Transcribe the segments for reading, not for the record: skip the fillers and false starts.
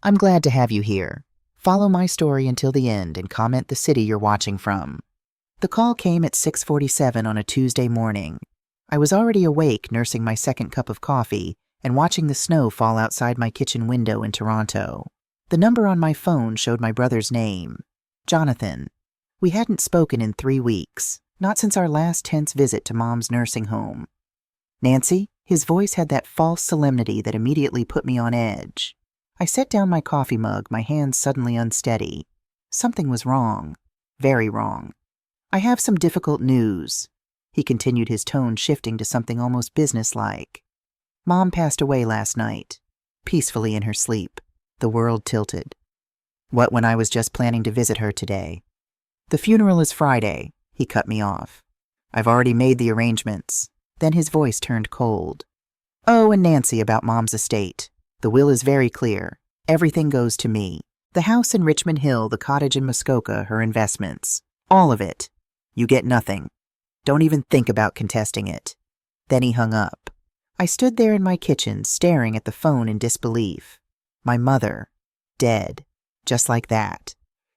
I'm glad to have you here. Follow my story until the end and comment the city you're watching from. The call came at 6:47 on a Tuesday morning. I was already awake, nursing my second cup of coffee and watching the snow fall outside my kitchen window in Toronto. The number on my phone showed my brother's name, Jonathan. We hadn't spoken in 3 weeks, not since our last tense visit to Mom's nursing home. Nancy? His voice had that false solemnity that immediately put me on edge. I set down my coffee mug, my hands suddenly unsteady. Something was wrong. Very wrong. I have some difficult news. He continued, his tone shifting to something almost businesslike. Mom passed away last night, peacefully in her sleep. The world tilted. What when I was just planning to visit her today? The funeral is Friday, he cut me off. I've already made the arrangements. Then his voice turned cold. Oh, and Nancy, about Mom's estate. The will is very clear. Everything goes to me. The house in Richmond Hill, the cottage in Muskoka, her investments. All of it. You get nothing. Don't even think about contesting it. Then he hung up. I stood there in my kitchen, staring at the phone in disbelief. My mother. Dead. Just like that.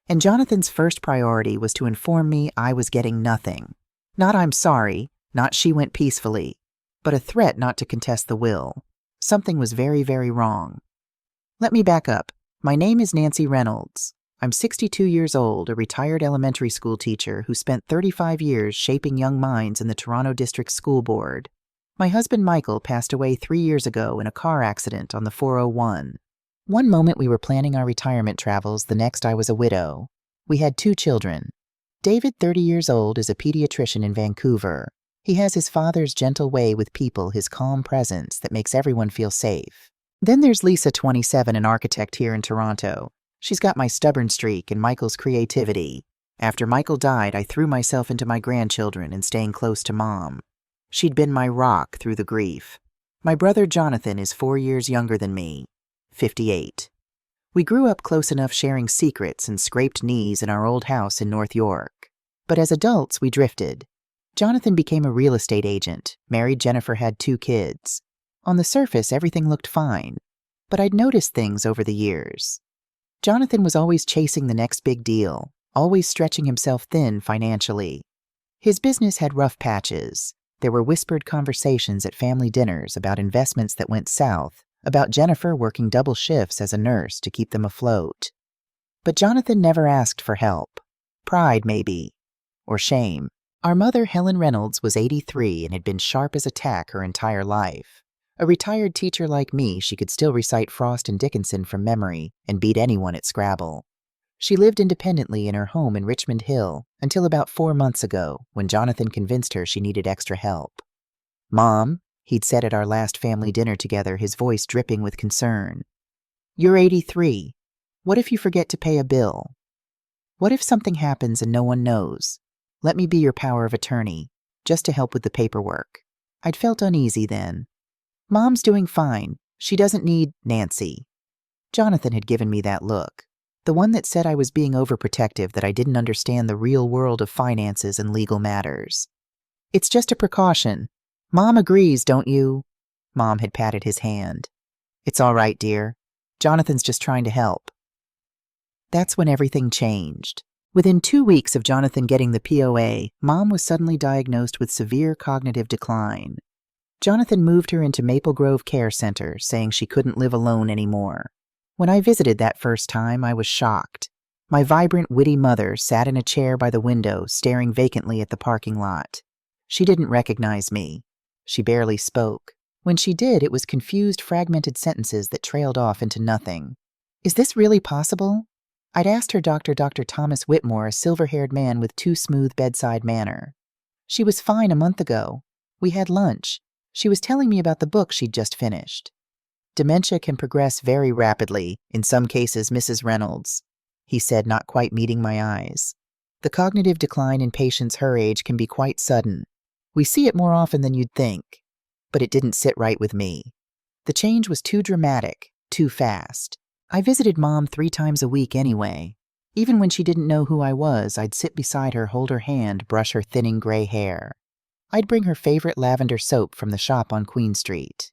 And Jonathan's first priority was to inform me I was getting nothing. Not I'm sorry, not she went peacefully, but a threat not to contest the will. Something was very, very wrong. Let me back up. My name is Nancy Reynolds. I'm 62 years old, a retired elementary school teacher who spent 35 years shaping young minds in the Toronto District School Board. My husband Michael passed away 3 years ago in a car accident on the 401. One moment we were planning our retirement travels, the next I was a widow. We had 2 children. David, 30 years old, is a pediatrician in Vancouver. He has his father's gentle way with people, his calm presence that makes everyone feel safe. Then there's Lisa, 27, an architect here in Toronto. She's got my stubborn streak and Michael's creativity. After Michael died, I threw myself into my grandchildren and staying close to Mom. She'd been my rock through the grief. My brother Jonathan is 4 years younger than me, 58. We grew up close enough sharing secrets and scraped knees in our old house in North York. But as adults, we drifted. Jonathan became a real estate agent, married Jennifer, had 2 kids. On the surface, everything looked fine, but I'd noticed things over the years. Jonathan was always chasing the next big deal, always stretching himself thin financially. His business had rough patches. There were whispered conversations at family dinners about investments that went south, about Jennifer working double shifts as a nurse to keep them afloat. But Jonathan never asked for help. Pride, maybe. Or shame. Our mother, Helen Reynolds, was 83 and had been sharp as a tack her entire life. A retired teacher like me, she could still recite Frost and Dickinson from memory and beat anyone at Scrabble. She lived independently in her home in Richmond Hill until about 4 months ago, when Jonathan convinced her she needed extra help. Mom, he'd said at our last family dinner together, his voice dripping with concern. You're 83. What if you forget to pay a bill? What if something happens and no one knows? Let me be your power of attorney, just to help with the paperwork. I'd felt uneasy then. Mom's doing fine. She doesn't need Nancy. Jonathan had given me that look, the one that said I was being overprotective, that I didn't understand the real world of finances and legal matters. It's just a precaution. Mom agrees, don't you? Mom had patted his hand. It's all right, dear. Jonathan's just trying to help. That's when everything changed. Within 2 weeks of Jonathan getting the POA, Mom was suddenly diagnosed with severe cognitive decline. Jonathan moved her into Maple Grove Care Center, saying she couldn't live alone anymore. When I visited that first time, I was shocked. My vibrant, witty mother sat in a chair by the window, staring vacantly at the parking lot. She didn't recognize me. She barely spoke. When she did, it was confused, fragmented sentences that trailed off into nothing. Is this really possible? I'd asked her Dr. Thomas Whitmore, a silver-haired man with too smooth bedside manner. She was fine a month ago. We had lunch. She was telling me about the book she'd just finished. Dementia can progress very rapidly, in some cases, Mrs. Reynolds, he said, not quite meeting my eyes. The cognitive decline in patients her age can be quite sudden. We see it more often than you'd think. But it didn't sit right with me. The change was too dramatic, too fast. I visited Mom 3 times a week anyway. Even when she didn't know who I was, I'd sit beside her, hold her hand, brush her thinning gray hair. I'd bring her favorite lavender soap from the shop on Queen Street.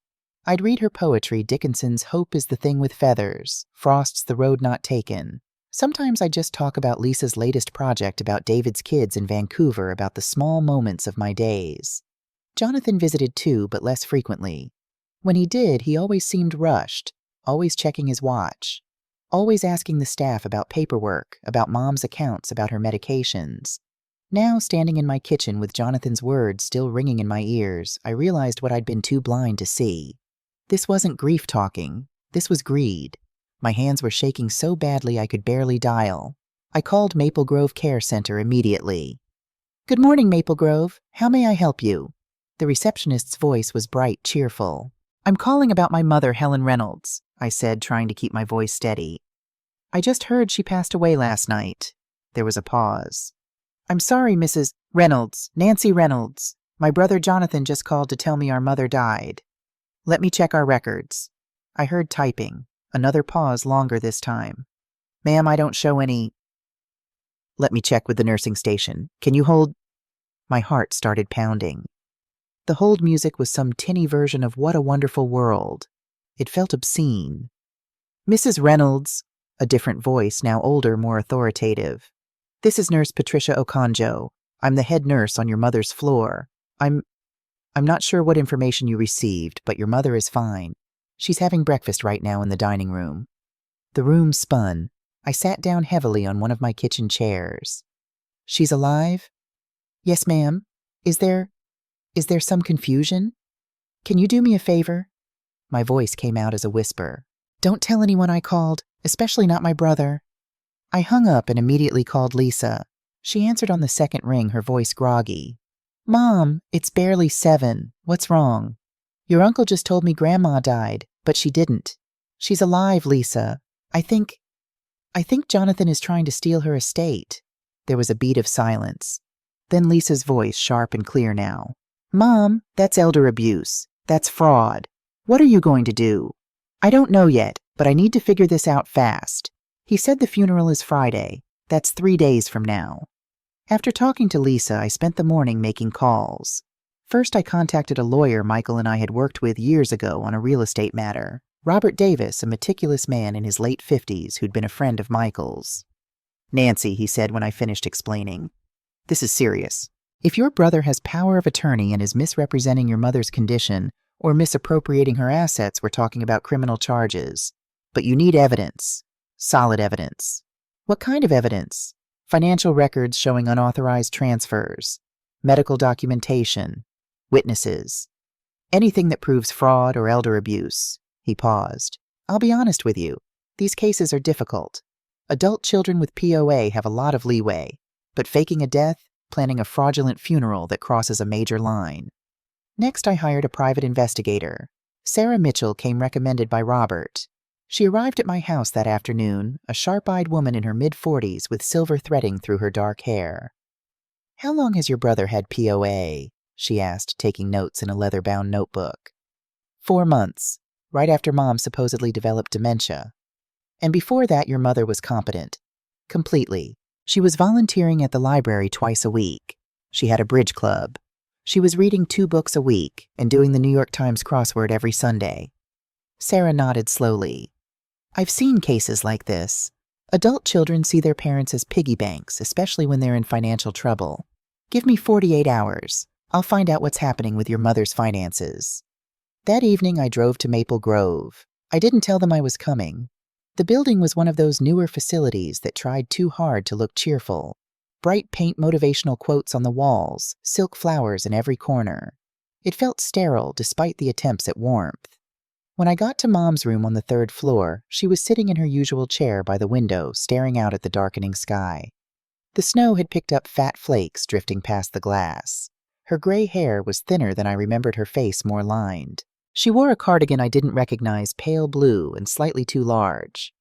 I'd read her poetry, Dickinson's Hope is the Thing with Feathers, Frost's The Road Not Taken. Sometimes I'd just talk about Lisa's latest project, about David's kids in Vancouver, about the small moments of my days. Jonathan visited too, but less frequently. When he did, he always seemed rushed, always checking his watch, always asking the staff about paperwork, about Mom's accounts, about her medications. Now, standing in my kitchen with Jonathan's words still ringing in my ears, I realized what I'd been too blind to see. This wasn't grief talking. This was greed. My hands were shaking so badly I could barely dial. I called Maple Grove Care Center immediately. "Good morning, Maple Grove. How may I help you?" The receptionist's voice was bright, cheerful. "I'm calling about my mother, Helen Reynolds," I said, trying to keep my voice steady. "I just heard she passed away last night." There was a pause. "I'm sorry, Mrs. Reynolds, Nancy Reynolds. My brother Jonathan just called to tell me our mother died. Let me check our records." I heard typing. Another pause, longer this time. "Ma'am, I don't show any—" "Let me check with the nursing station. Can you hold—" My heart started pounding. The hold music was some tinny version of What a Wonderful World. It felt obscene. "Mrs. Reynolds," a different voice, now older, more authoritative. "This is Nurse Patricia Okonjo. I'm the head nurse on your mother's floor. I'm not sure what information you received, but your mother is fine. She's having breakfast right now in the dining room." The room spun. I sat down heavily on one of my kitchen chairs. "She's alive?" "Yes, ma'am. Is there some confusion? Can you do me a favor?" My voice came out as a whisper. "Don't tell anyone I called, especially not my brother." I hung up and immediately called Lisa. She answered on the second ring, her voice groggy. "Mom, it's barely 7. What's wrong?" "Your uncle just told me Grandma died, but she didn't. She's alive, Lisa. I think Jonathan is trying to steal her estate." There was a beat of silence. Then Lisa's voice, sharp and clear now. "Mom, that's elder abuse. That's fraud. What are you going to do?" "I don't know yet, but I need to figure this out fast. He said the funeral is Friday. That's 3 days from now." After talking to Lisa, I spent the morning making calls. First, I contacted a lawyer Michael and I had worked with years ago on a real estate matter. Robert Davis, a meticulous man in his late 50s who'd been a friend of Michael's. "Nancy," he said when I finished explaining, "this is serious. If your brother has power of attorney and is misrepresenting your mother's condition or misappropriating her assets, we're talking about criminal charges. But you need evidence. Solid evidence." "What kind of evidence?" "Financial records showing unauthorized transfers, medical documentation, witnesses. Anything that proves fraud or elder abuse." He paused. "I'll be honest with you. These cases are difficult. Adult children with POA have a lot of leeway, but faking a death, planning a fraudulent funeral, that crosses a major line." Next, I hired a private investigator. Sarah Mitchell came recommended by Robert. She arrived at my house that afternoon, a sharp-eyed woman in her mid-40s with silver threading through her dark hair. "How long has your brother had POA?" she asked, taking notes in a leather-bound notebook. 4 months, right after Mom supposedly developed dementia. And before that, your mother was competent. Completely. She was volunteering at the library twice a week. She had a bridge club. She was reading 2 books a week and doing the New York Times crossword every Sunday." Sarah nodded slowly. "I've seen cases like this. Adult children see their parents as piggy banks, especially when they're in financial trouble. Give me 48 hours. I'll find out what's happening with your mother's finances." That evening, I drove to Maple Grove. I didn't tell them I was coming. The building was one of those newer facilities that tried too hard to look cheerful. Bright paint motivational quotes on the walls, silk flowers in every corner. It felt sterile despite the attempts at warmth. When I got to Mom's room on the 3rd floor, she was sitting in her usual chair by the window, staring out at the darkening sky. The snow had picked up fat flakes drifting past the glass. Her gray hair was thinner than I remembered, her face more lined. She wore a cardigan I didn't recognize, pale blue and slightly too large.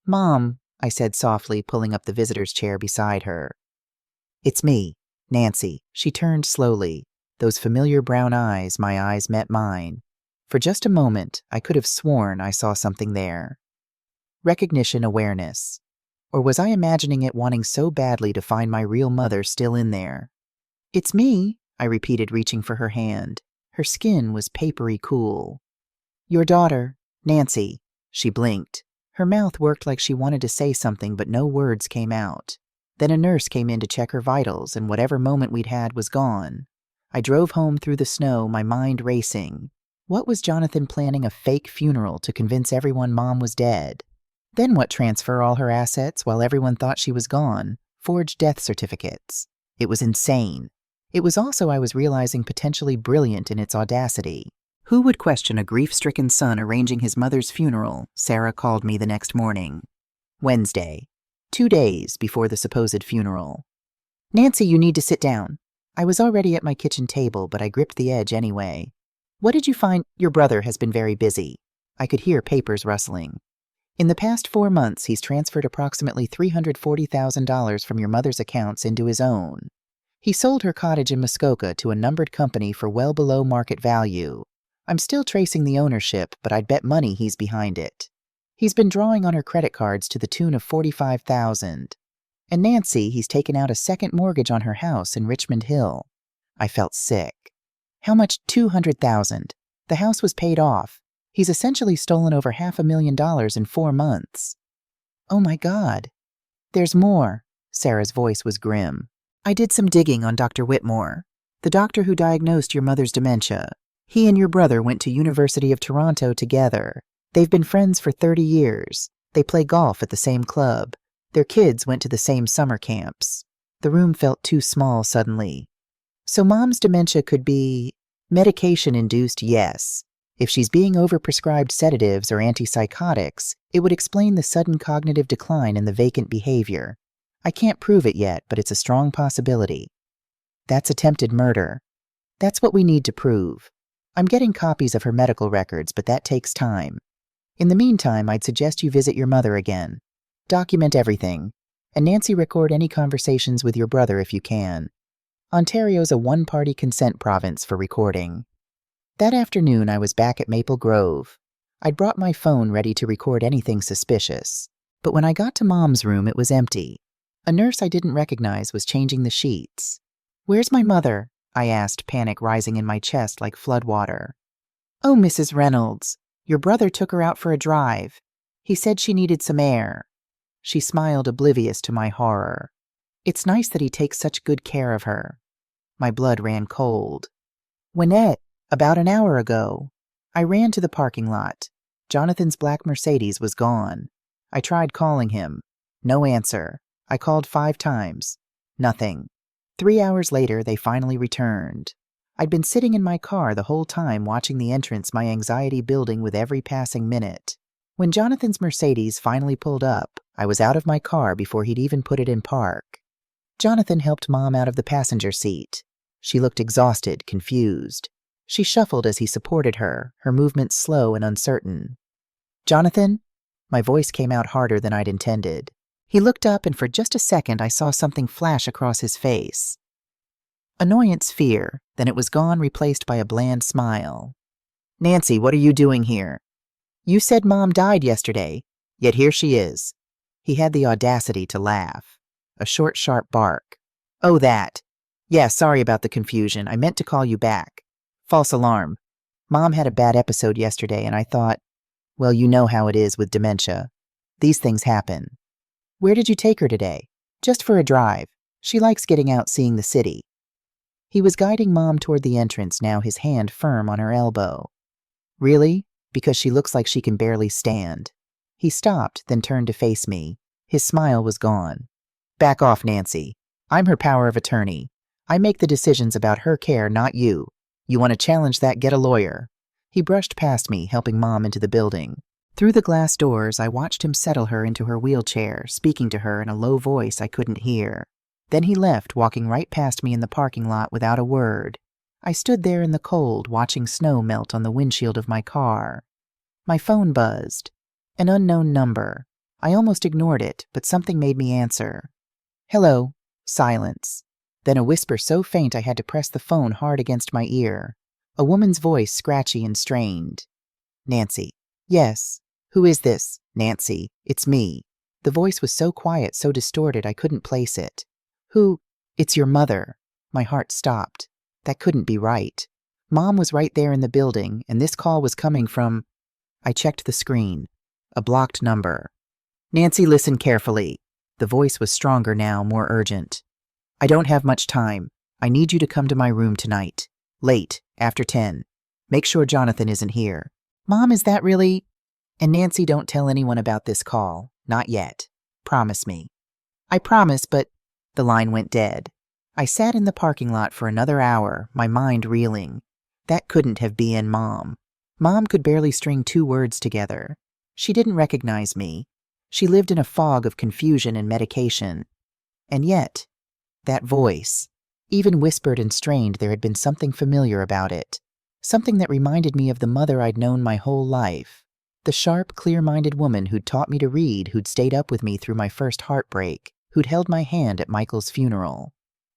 "Mom," I said softly, pulling up the visitor's chair beside her. "It's me, Nancy." She turned slowly. Those familiar brown eyes, my eyes met mine. For just a moment, I could have sworn I saw something there. Recognition, awareness. Or was I imagining it, wanting so badly to find my real mother still in there? "It's me," I repeated, reaching for her hand. Her skin was papery cool. Your daughter, Nancy. She blinked. Her mouth worked like she wanted to say something, but no words came out. Then a nurse came in to check her vitals, and whatever moment we'd had was gone. I drove home through the snow, my mind racing. What was Jonathan planning a fake funeral to convince everyone Mom was dead? Then what, transfer all her assets while everyone thought she was gone? Forge death certificates. It was insane. It was also, I was realizing, potentially brilliant in its audacity. Who would question a grief-stricken son arranging his mother's funeral? Sarah called me the next morning. Wednesday. 2 days before the supposed funeral. Nancy, you need to sit down. I was already at my kitchen table, but I gripped the edge anyway. What did you find? Your brother has been very busy. I could hear papers rustling. In the past 4 months, he's transferred approximately $340,000 from your mother's accounts into his own. He sold her cottage in Muskoka to a numbered company for well below market value. I'm still tracing the ownership, but I'd bet money he's behind it. He's been drawing on her credit cards to the tune of $45,000. And Nancy, he's taken out a second mortgage on her house in Richmond Hill. I felt sick. How much? $200,000. The house was paid off. He's essentially stolen over $500,000 in 4 months. Oh my God. There's more. Sarah's voice was grim. I did some digging on Dr. Whitmore, the doctor who diagnosed your mother's dementia. He and your brother went to University of Toronto together. They've been friends for 30 years. They play golf at the same club. Their kids went to the same summer camps. The room felt too small suddenly. So Mom's dementia could be medication-induced, yes. If she's being overprescribed sedatives or antipsychotics, it would explain the sudden cognitive decline in the vacant behavior. I can't prove it yet, but it's a strong possibility. That's attempted murder. That's what we need to prove. I'm getting copies of her medical records, but that takes time. In the meantime, I'd suggest you visit your mother again. Document everything. And Nancy, record any conversations with your brother if you can. Ontario's a one-party consent province for recording. That afternoon, I was back at Maple Grove. I'd brought my phone ready to record anything suspicious. But when I got to Mom's room, it was empty. A nurse I didn't recognize was changing the sheets. Where's my mother? I asked, panic rising in my chest like floodwater. Oh, Mrs. Reynolds, your brother took her out for a drive. He said she needed some air. She smiled, oblivious to my horror. It's nice that he takes such good care of her. My blood ran cold. Wynette, about an hour ago. I ran to the parking lot. Jonathan's black Mercedes was gone. I tried calling him. No answer. I called 5 times. Nothing. 3 hours later, they finally returned. I'd been sitting in my car the whole time watching the entrance, my anxiety building with every passing minute. When Jonathan's Mercedes finally pulled up, I was out of my car before he'd even put it in park. Jonathan helped Mom out of the passenger seat. She looked exhausted, confused. She shuffled as he supported her, her movements slow and uncertain. Jonathan? My voice came out harder than I'd intended. He looked up, and for just a second I saw something flash across his face. Annoyance, fear, then it was gone, replaced by a bland smile. Nancy, what are you doing here? You said Mom died yesterday, yet here she is. He had the audacity to laugh. A short, sharp bark. Oh, that. Yeah, sorry about the confusion. I meant to call you back. False alarm. Mom had a bad episode yesterday, and I thought, well, you know how it is with dementia. These things happen. Where did you take her today? Just for a drive. She likes getting out, seeing the city. He was guiding Mom toward the entrance, now his hand firm on her elbow. Really? Because she looks like she can barely stand. He stopped, then turned to face me. His smile was gone. Back off, Nancy. I'm her power of attorney. I make the decisions about her care, not you. You want to challenge that, get a lawyer. He brushed past me, helping Mom into the building. Through the glass doors, I watched him settle her into her wheelchair, speaking to her in a low voice I couldn't hear. Then he left, walking right past me in the parking lot without a word. I stood there in the cold, watching snow melt on the windshield of my car. My phone buzzed. An unknown number. I almost ignored it, but something made me answer. Hello. Silence. Then a whisper so faint I had to press the phone hard against my ear. A woman's voice, scratchy and strained. Nancy. Yes. Who is this? Nancy. It's me. The voice was so quiet, so distorted, I couldn't place it. Who? It's your mother. My heart stopped. That couldn't be right. Mom was right there in the building, and this call was coming from I checked the screen. A blocked number. Nancy, listen carefully. The voice was stronger now, more urgent. I don't have much time. I need you to come to my room tonight. Late, after 10. Make sure Jonathan isn't here. Mom, is that really? And Nancy, don't tell anyone about this call. Not yet. Promise me. I promise, but the line went dead. I sat in the parking lot for another hour, my mind reeling. That couldn't have been Mom. Mom could barely string 2 words together. She didn't recognize me. She lived in a fog of confusion and medication. And yet, that voice, even whispered and strained, there had been something familiar about it. Something that reminded me of the mother I'd known my whole life. The sharp, clear-minded woman who'd taught me to read, who'd stayed up with me through my first heartbreak, who'd held my hand at Michael's funeral.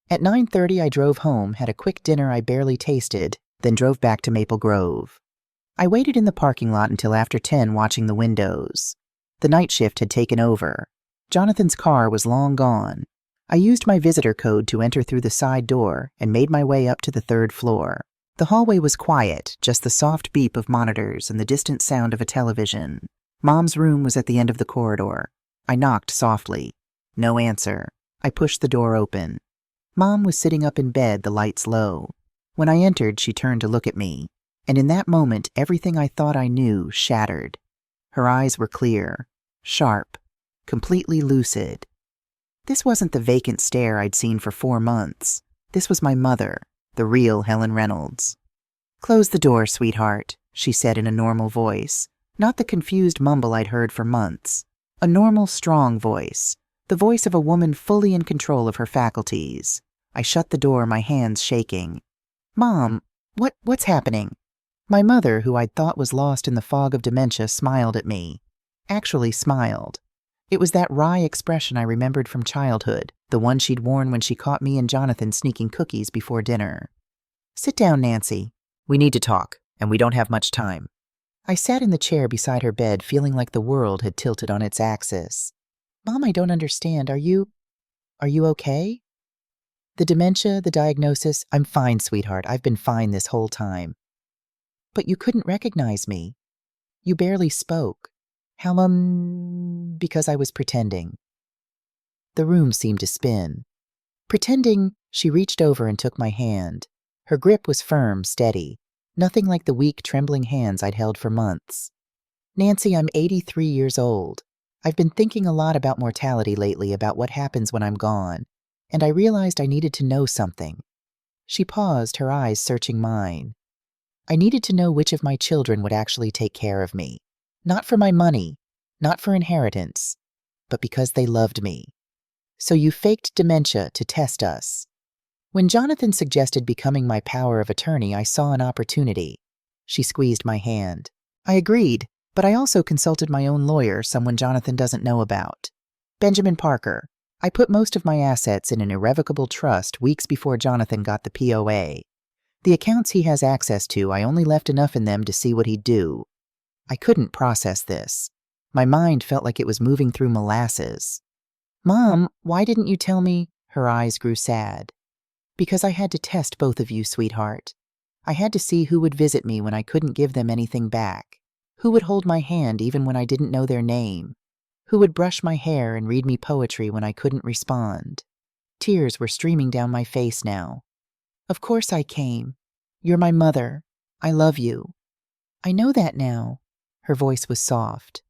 At 9:30, I drove home, had a quick dinner I barely tasted, then drove back to Maple Grove. I waited in the parking lot until after 10, watching the windows. The night shift had taken over. Jonathan's car was long gone. I used my visitor code to enter through the side door and made my way up to the 3rd floor. The hallway was quiet, just the soft beep of monitors and the distant sound of a television. Mom's room was at the end of the corridor. I knocked softly. No answer. I pushed the door open. Mom was sitting up in bed, the lights low. When I entered, she turned to look at me. And in that moment, everything I thought I knew shattered. Her eyes were clear, sharp, completely lucid. This wasn't the vacant stare I'd seen for 4 months. This was my mother, the real Helen Reynolds. "Close the door, sweetheart," she said in a normal voice, not the confused mumble I'd heard for months. A normal, strong voice, the voice of a woman fully in control of her faculties. I shut the door, my hands shaking. "Mom, what's happening?" My mother, who I'd thought was lost in the fog of dementia, smiled at me. Actually smiled. It was that wry expression I remembered from childhood, the one she'd worn when she caught me and Jonathan sneaking cookies before dinner. "Sit down, Nancy. We need to talk, and we don't have much time." I sat in the chair beside her bed, feeling like the world had tilted on its axis. "Mom, I don't understand. Are you okay?" "The dementia, the diagnosis, I'm fine, sweetheart. I've been fine this whole time." "But you couldn't recognize me. You barely spoke." "How, because I was pretending." The room seemed to spin. "Pretending," she reached over and took my hand. Her grip was firm, steady, nothing like the weak, trembling hands I'd held for months. "Nancy, I'm 83 years old. I've been thinking a lot about mortality lately, about what happens when I'm gone, and I realized I needed to know something." She paused, her eyes searching mine. "I needed to know which of my children would actually take care of me. Not for my money, not for inheritance, but because they loved me. So you faked dementia to test us." When Jonathan suggested becoming my power of attorney, I saw an opportunity. She squeezed my hand. I agreed, but I also consulted my own lawyer, someone Jonathan doesn't know about. Benjamin Parker. I put most of my assets in an irrevocable trust weeks before Jonathan got the POA. The accounts he has access to, I only left enough in them to see what he'd do. I couldn't process this. My mind felt like it was moving through molasses. "Mom, why didn't you tell me?" Her eyes grew sad. "Because I had to test both of you, sweetheart. I had to see who would visit me when I couldn't give them anything back. Who would hold my hand even when I didn't know their name. Who would brush my hair and read me poetry when I couldn't respond." Tears were streaming down my face now. "Of course I came. You're my mother. I love you." "I know that now." Her voice was soft.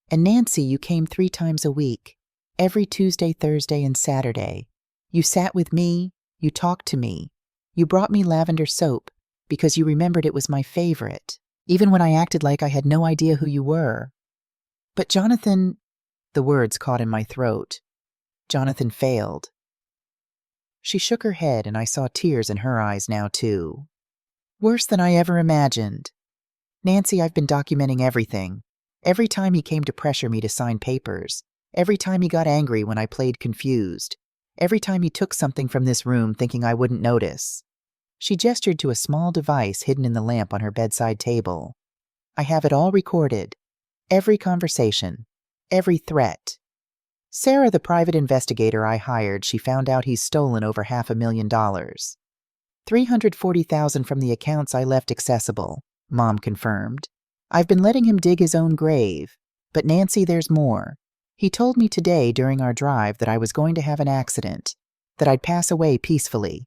"And Nancy, you came 3 times a week. Every Tuesday, Thursday, and Saturday. You sat with me. You talked to me. You brought me lavender soap because you remembered it was my favorite, even when I acted like I had no idea who you were. But Jonathan..." The words caught in my throat. "Jonathan failed." She shook her head, and I saw tears in her eyes now, too. "Worse than I ever imagined. Nancy, I've been documenting everything. Every time he came to pressure me to sign papers. Every time he got angry when I played confused. Every time he took something from this room thinking I wouldn't notice." She gestured to a small device hidden in the lamp on her bedside table. "I have it all recorded. Every conversation. Every threat. Sarah, the private investigator I hired, she found out he's stolen over $500,000. $340,000 from the accounts I left accessible," Mom confirmed. I've been letting him dig his own grave. But Nancy, there's more. He told me today during our drive that I was going to have an accident, that I'd pass away peacefully.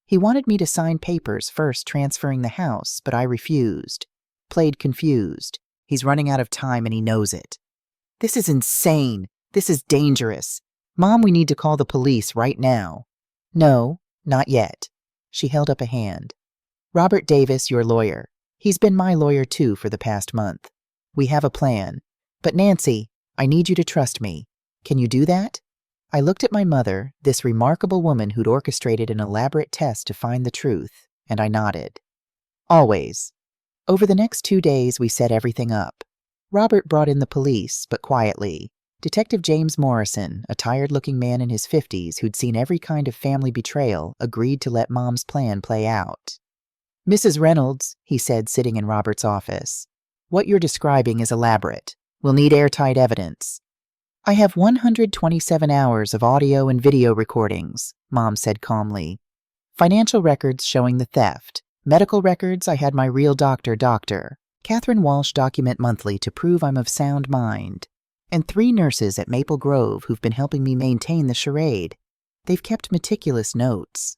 He wanted me to sign papers first transferring the house, but I refused. Played confused. He's running out of time and he knows it. This is insane. This is dangerous. Mom, we need to call the police right now. No, not yet. She held up a hand. Robert Davis, your lawyer. He's been my lawyer too for the past month. We have a plan. But Nancy, I need you to trust me. Can you do that? I looked at my mother, this remarkable woman who'd orchestrated an elaborate test to find the truth, and I nodded. Always. Over the next 2 days, we set everything up. Robert brought in the police, but quietly. Detective James Morrison, a tired-looking man in his 50s who'd seen every kind of family betrayal, agreed to let Mom's plan play out. Mrs. Reynolds, he said, sitting in Robert's office, what you're describing is elaborate. We'll need airtight evidence. I have 127 hours of audio and video recordings, Mom said calmly. Financial records showing the theft. Medical records, I had my real doctor, Catherine Walsh, document monthly to prove I'm of sound mind. And 3 nurses at Maple Grove who've been helping me maintain the charade. They've kept meticulous notes.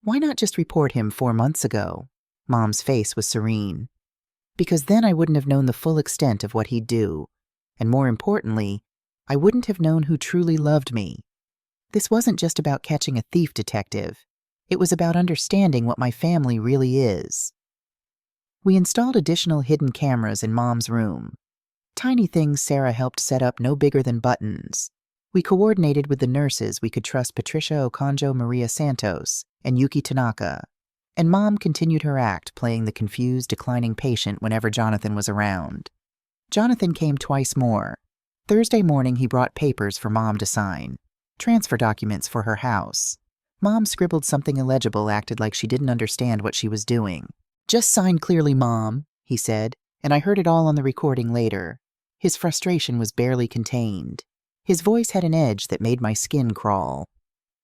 Why not just report him 4 months ago? Mom's face was serene. Because then I wouldn't have known the full extent of what he'd do. And more importantly, I wouldn't have known who truly loved me. This wasn't just about catching a thief detective. It was about understanding what my family really is. We installed additional hidden cameras in Mom's room. Tiny things Sarah helped set up no bigger than buttons. We coordinated with the nurses we could trust Patricia Okonjo Maria Santos and Yuki Tanaka. And Mom continued her act, playing the confused, declining patient whenever Jonathan was around. Jonathan came twice more. Thursday morning he brought papers for Mom to sign. Transfer documents for her house. Mom scribbled something illegible, acted like she didn't understand what she was doing. Just sign clearly, Mom, he said, and I heard it all on the recording later. His frustration was barely contained. His voice had an edge that made my skin crawl.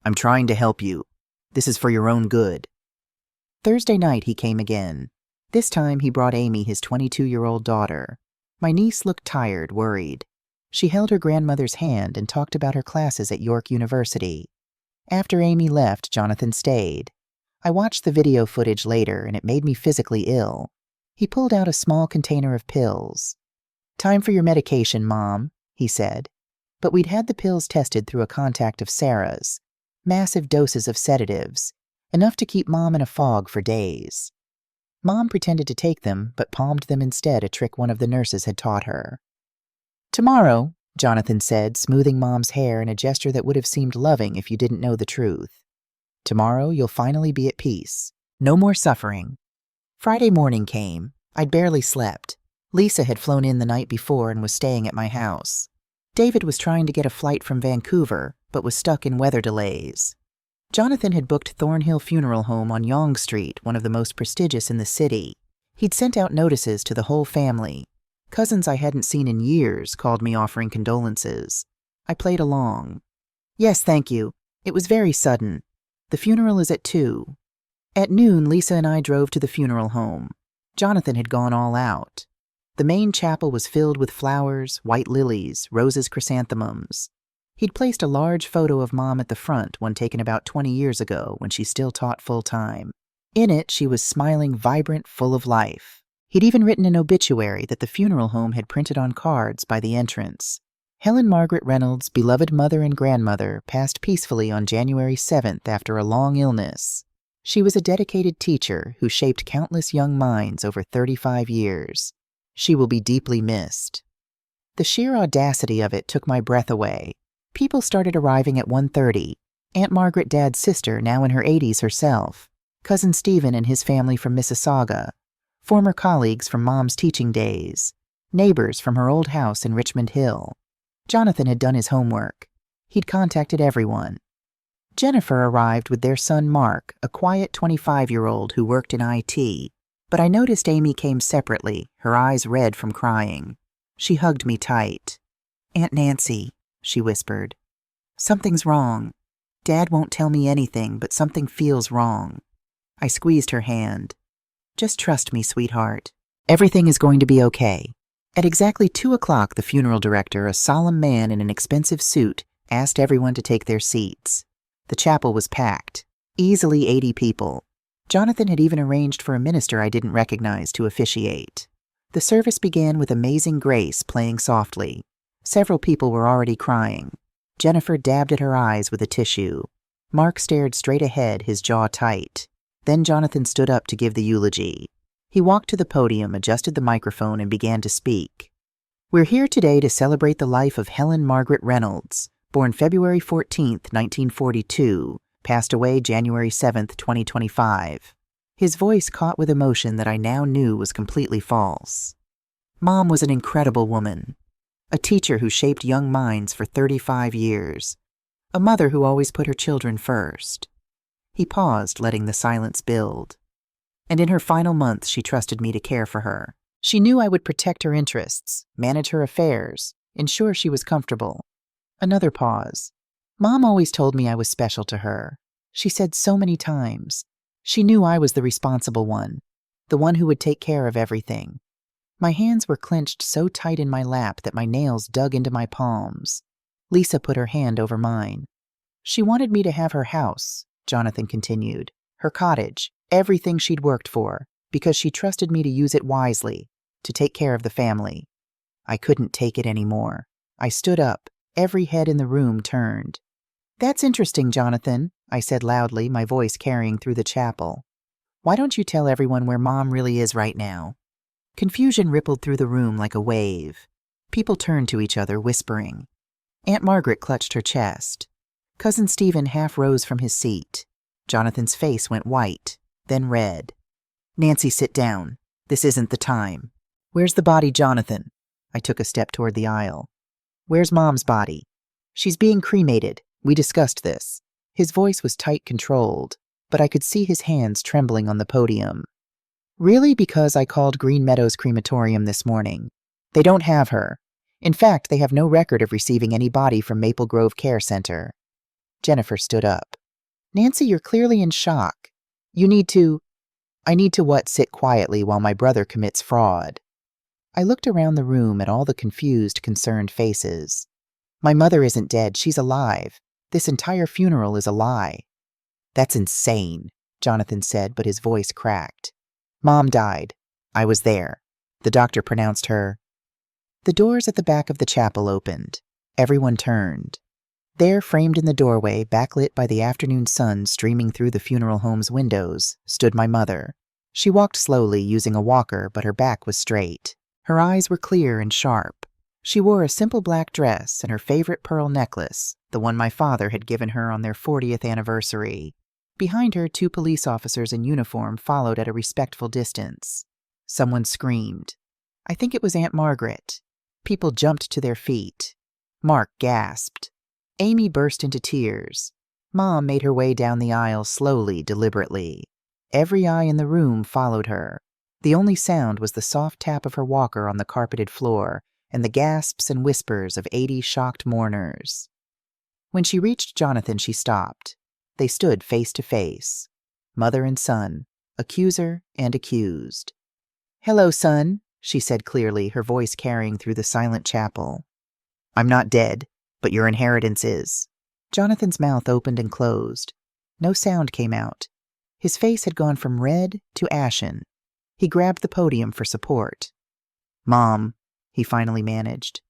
I'm trying to help you. This is for your own good. Thursday night he came again. This time he brought Amy, his 22-year-old daughter. My niece looked tired, worried. She held her grandmother's hand and talked about her classes at York University. After Amy left, Jonathan stayed. I watched the video footage later, and it made me physically ill. He pulled out a small container of pills. Time for your medication, Mom, he said. But we'd had the pills tested through a contact of Sarah's. Massive doses of sedatives, enough to keep Mom in a fog for days. Mom pretended to take them, but palmed them instead, a trick one of the nurses had taught her. Tomorrow, Jonathan said, smoothing Mom's hair in a gesture that would have seemed loving if you didn't know the truth. Tomorrow you'll finally be at peace. No more suffering. Friday morning came. I'd barely slept. Lisa had flown in the night before and was staying at my house. David was trying to get a flight from Vancouver, but was stuck in weather delays. Jonathan had booked Thornhill Funeral Home on Yonge Street, one of the most prestigious in the city. He'd sent out notices to the whole family. Cousins I hadn't seen in years called me offering condolences. I played along. Yes, thank you. It was very sudden. The funeral is at 2. At noon, Lisa and I drove to the funeral home. Jonathan had gone all out. The main chapel was filled with flowers, white lilies, roses, chrysanthemums. He'd placed a large photo of Mom at the front, one taken about 20 years ago when she still taught full-time. In it, she was smiling, vibrant, full of life. He'd even written an obituary that the funeral home had printed on cards by the entrance. Helen Margaret Reynolds, beloved mother and grandmother, passed peacefully on January 7th after a long illness. She was a dedicated teacher who shaped countless young minds over 35 years. She will be deeply missed. The sheer audacity of it took my breath away. People started arriving at 1:30. Aunt Margaret, Dad's sister, now in her 80s herself. Cousin Stephen and his family from Mississauga. Former colleagues from Mom's teaching days. Neighbors from her old house in Richmond Hill. Jonathan had done his homework. He'd contacted everyone. Jennifer arrived with their son Mark, a quiet 25-year-old who worked in IT. But I noticed Amy came separately, her eyes red from crying. She hugged me tight. Aunt Nancy, she whispered. Something's wrong. Dad won't tell me anything, but something feels wrong. I squeezed her hand. Just trust me, sweetheart. Everything is going to be okay. At exactly 2 o'clock, the funeral director, a solemn man in an expensive suit, asked everyone to take their seats. The chapel was packed. Easily 80 people. Jonathan had even arranged for a minister I didn't recognize to officiate. The service began with Amazing Grace playing softly. Several people were already crying. Jennifer dabbed at her eyes with a tissue. Mark stared straight ahead, his jaw tight. Then Jonathan stood up to give the eulogy. He walked to the podium, adjusted the microphone, and began to speak. We're here today to celebrate the life of Helen Margaret Reynolds, born February 14, 1942, passed away January 7, 2025. His voice caught with emotion that I now knew was completely false. Mom was an incredible woman. A teacher who shaped young minds for 35 years. A mother who always put her children first. He paused, letting the silence build. And in her final months, she trusted me to care for her. She knew I would protect her interests, manage her affairs, ensure she was comfortable. Another pause. Mom always told me I was special to her. She said so many times. She knew I was the responsible one, the one who would take care of everything. My hands were clenched so tight in my lap that my nails dug into my palms. Lisa put her hand over mine. She wanted me to have her house, Jonathan continued, her cottage, everything she'd worked for, because she trusted me to use it wisely, to take care of the family. I couldn't take it anymore. I stood up. Every head in the room turned. That's interesting, Jonathan, I said loudly, my voice carrying through the chapel. Why don't you tell everyone where Mom really is right now? Confusion rippled through the room like a wave. People turned to each other, whispering. Aunt Margaret clutched her chest. Cousin Stephen half rose from his seat. Jonathan's face went white, then red. Nancy, sit down. This isn't the time. Where's the body, Jonathan? I took a step toward the aisle. Where's Mom's body? She's being cremated. We discussed this. His voice was tight, controlled, but I could see his hands trembling on the podium. Really, because I called Green Meadows Crematorium this morning. They don't have her. In fact, they have no record of receiving any body from Maple Grove Care Center. Jennifer stood up. Nancy, you're clearly in shock. I need to what? Sit quietly while my brother commits fraud. I looked around the room at all the confused, concerned faces. My mother isn't dead. She's alive. This entire funeral is a lie. That's insane, Jonathan said, but his voice cracked. Mom died. I was there. The doctor pronounced her. The doors at the back of the chapel opened. Everyone turned. There, framed in the doorway, backlit by the afternoon sun streaming through the funeral home's windows, stood my mother. She walked slowly, using a walker, but her back was straight. Her eyes were clear and sharp. She wore a simple black dress and her favorite pearl necklace, the one my father had given her on their 40th anniversary. Behind her, 2 police officers in uniform followed at a respectful distance. Someone screamed. I think it was Aunt Margaret. People jumped to their feet. Mark gasped. Amy burst into tears. Mom made her way down the aisle slowly, deliberately. Every eye in the room followed her. The only sound was the soft tap of her walker on the carpeted floor and the gasps and whispers of 80 shocked mourners. When she reached Jonathan, she stopped. They stood face to face, mother and son, accuser and accused. Hello, son, she said clearly, her voice carrying through the silent chapel. I'm not dead, but your inheritance is. Jonathan's mouth opened and closed. No sound came out. His face had gone from red to ashen. He grabbed the podium for support. Mom, he finally managed.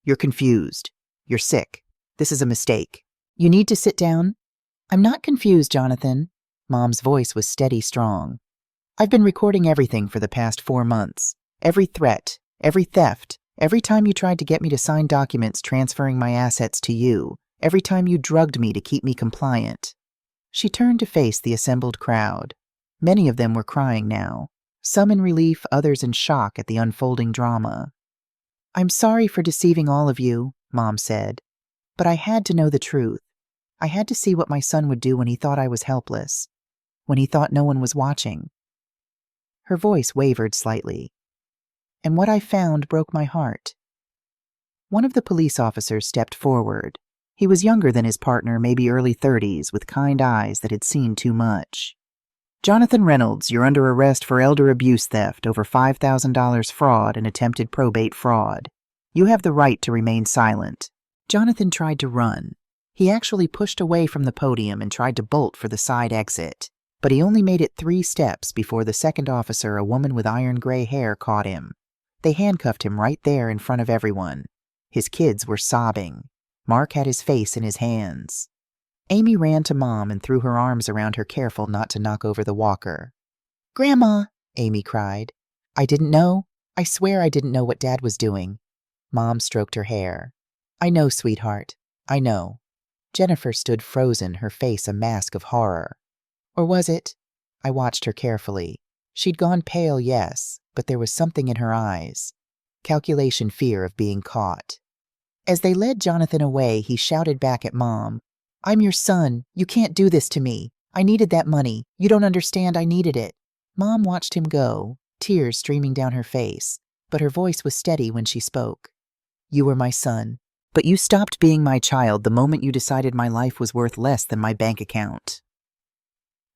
You're confused. You're sick. This is a mistake. You need to sit down. I'm not confused, Jonathan. Mom's voice was steady, strong. I've been recording everything for the past 4 months. Every threat, every theft, every time you tried to get me to sign documents transferring my assets to you, every time you drugged me to keep me compliant. She turned to face the assembled crowd. Many of them were crying now. Some in relief, others in shock at the unfolding drama. I'm sorry for deceiving all of you, Mom said, but I had to know the truth. I had to see what my son would do when he thought I was helpless, when he thought no one was watching. Her voice wavered slightly. And what I found broke my heart. One of the police officers stepped forward. He was younger than his partner, maybe early 30s, with kind eyes that had seen too much. Jonathan Reynolds, you're under arrest for elder abuse theft, over $5,000 fraud, and attempted probate fraud. You have the right to remain silent. Jonathan tried to run. He actually pushed away from the podium and tried to bolt for the side exit. But he only made it 3 steps before the second officer, a woman with iron gray hair, caught him. They handcuffed him right there in front of everyone. His kids were sobbing. Mark had his face in his hands. Amy ran to Mom and threw her arms around her, careful not to knock over the walker. "Grandma," Amy cried. "I didn't know. I swear I didn't know what Dad was doing." Mom stroked her hair. "I know, sweetheart. I know." Jennifer stood frozen, her face a mask of horror. Or was it? I watched her carefully. She'd gone pale, yes, but there was something in her eyes. Calculation, fear of being caught. As they led Jonathan away, he shouted back at Mom, "I'm your son. You can't do this to me. I needed that money. You don't understand. I needed it." Mom watched him go, tears streaming down her face, but her voice was steady when she spoke. "You were my son, but you stopped being my child the moment you decided my life was worth less than my bank account."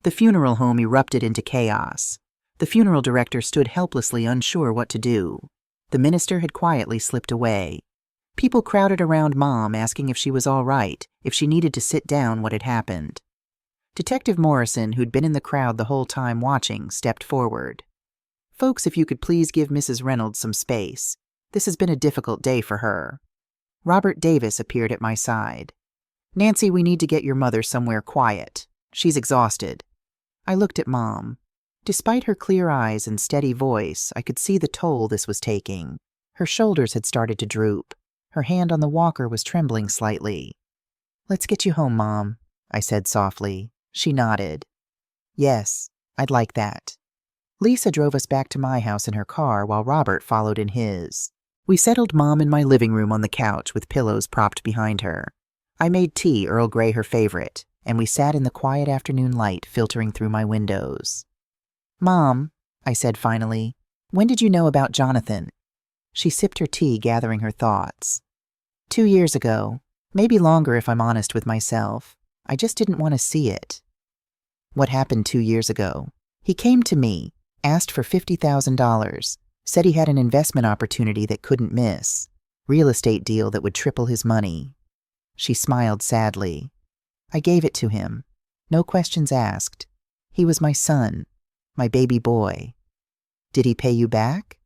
The funeral home erupted into chaos. The funeral director stood helplessly unsure what to do. The minister had quietly slipped away. People crowded around Mom, asking if she was all right, if she needed to sit down, what had happened. Detective Morrison, who'd been in the crowd the whole time watching, stepped forward. "Folks, if you could please give Mrs. Reynolds some space. This has been a difficult day for her." Robert Davis appeared at my side. "Nancy, we need to get your mother somewhere quiet. She's exhausted." I looked at Mom. Despite her clear eyes and steady voice, I could see the toll this was taking. Her shoulders had started to droop. Her hand on the walker was trembling slightly. "Let's get you home, Mom," I said softly. She nodded. "Yes, I'd like that." Lisa drove us back to my house in her car while Robert followed in his. We settled Mom in my living room on the couch with pillows propped behind her. I made tea, Earl Grey her favorite, and we sat in the quiet afternoon light filtering through my windows. "Mom," I said finally, "when did you know about Jonathan?" She sipped her tea, gathering her thoughts. 2 years ago. Maybe longer if I'm honest with myself. I just didn't want to see it." "What happened 2 years ago?" "He came to me, asked for $50,000, said he had an investment opportunity that couldn't miss, real estate deal that would triple his money." She smiled sadly. "I gave it to him. No questions asked. He was my son, my baby boy." "Did he pay you back?"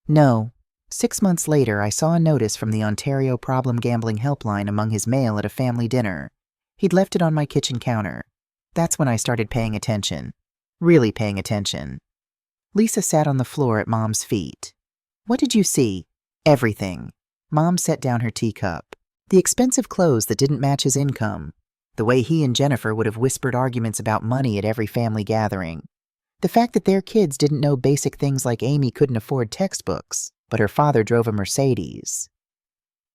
"No. 6 months later, I saw a notice from the Ontario Problem Gambling Helpline among his mail at a family dinner. He'd left it on my kitchen counter. That's when I started paying attention. Really paying attention." Lisa sat on the floor at Mom's feet. "What did you see?" "Everything." Mom set down her teacup. The expensive clothes that didn't match his income. The way he and Jennifer would have whispered arguments about money at every family gathering. The fact that their kids didn't know basic things like Amy couldn't afford textbooks, but her father drove a Mercedes.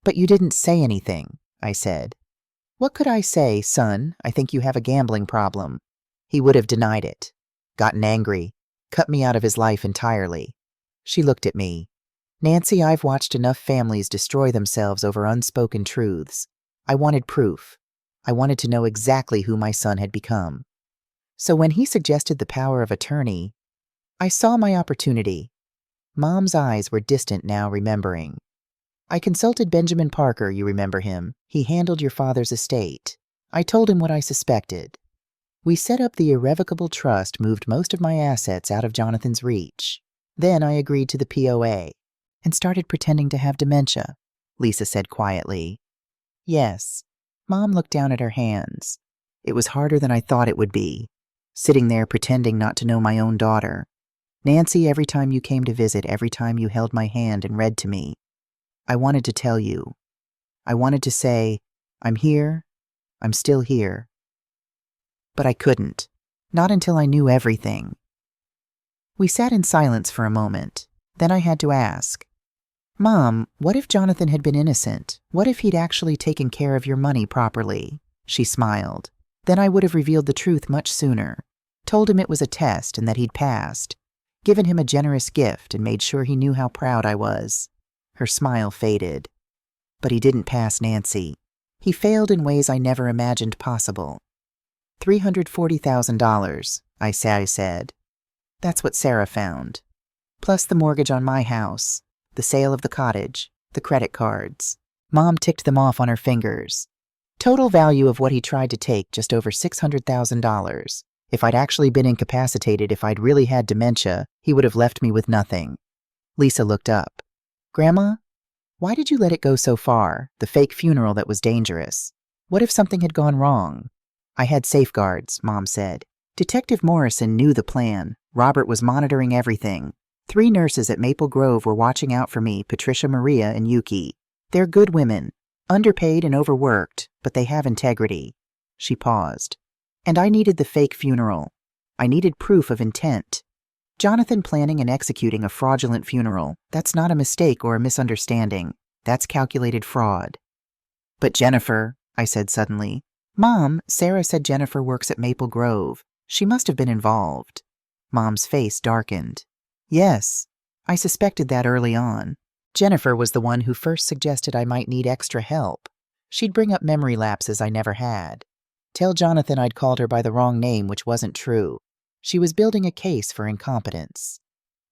"But you didn't say anything," I said. "What could I say, son? I think you have a gambling problem." He would have denied it. Gotten angry. Cut me out of his life entirely. She looked at me. "Nancy, I've watched enough families destroy themselves over unspoken truths. I wanted proof. I wanted to know exactly who my son had become. So when he suggested the power of attorney, I saw my opportunity." Mom's eyes were distant now, remembering. "I consulted Benjamin Parker, you remember him. He handled your father's estate. I told him what I suspected. We set up the irrevocable trust, moved most of my assets out of Jonathan's reach. Then I agreed to the POA and started pretending to have dementia," Lisa said quietly. "Yes." Mom looked down at her hands. "It was harder than I thought it would be. Sitting there pretending not to know my own daughter. Nancy, every time you came to visit, every time you held my hand and read to me, I wanted to tell you. I wanted to say, I'm here, I'm still here. But I couldn't. Not until I knew everything." We sat in silence for a moment. Then I had to ask, "Mom, what if Jonathan had been innocent? What if he'd actually taken care of your money properly?" She smiled. "Then I would have revealed the truth much sooner. Told him it was a test and that he'd passed. Given him a generous gift and made sure he knew how proud I was." Her smile faded. "But he didn't pass, Nancy. He failed in ways I never imagined possible." $340,000, I said. That's what Sarah found. Plus the mortgage on my house, the sale of the cottage, the credit cards. Mom ticked them off on her fingers. Total value of what he tried to take, just over $600,000. If I'd actually been incapacitated, if I'd really had dementia, he would have left me with nothing. Lisa looked up. Grandma, why did you let it go so far? The fake funeral that was dangerous. What if something had gone wrong? I had safeguards, Mom said. Detective Morrison knew the plan. Robert was monitoring everything. 3 nurses at Maple Grove were watching out for me, Patricia, Maria, and Yuki. They're good women, underpaid and overworked, but they have integrity. She paused. And I needed the fake funeral. I needed proof of intent. Jonathan planning and executing a fraudulent funeral, that's not a mistake or a misunderstanding. That's calculated fraud. But Jennifer, I said suddenly. Mom, Sarah said Jennifer works at Maple Grove. She must have been involved. Mom's face darkened. Yes, I suspected that early on. Jennifer was the one who first suggested I might need extra help. She'd bring up memory lapses I never had. Tell Jonathan I'd called her by the wrong name, which wasn't true. She was building a case for incompetence.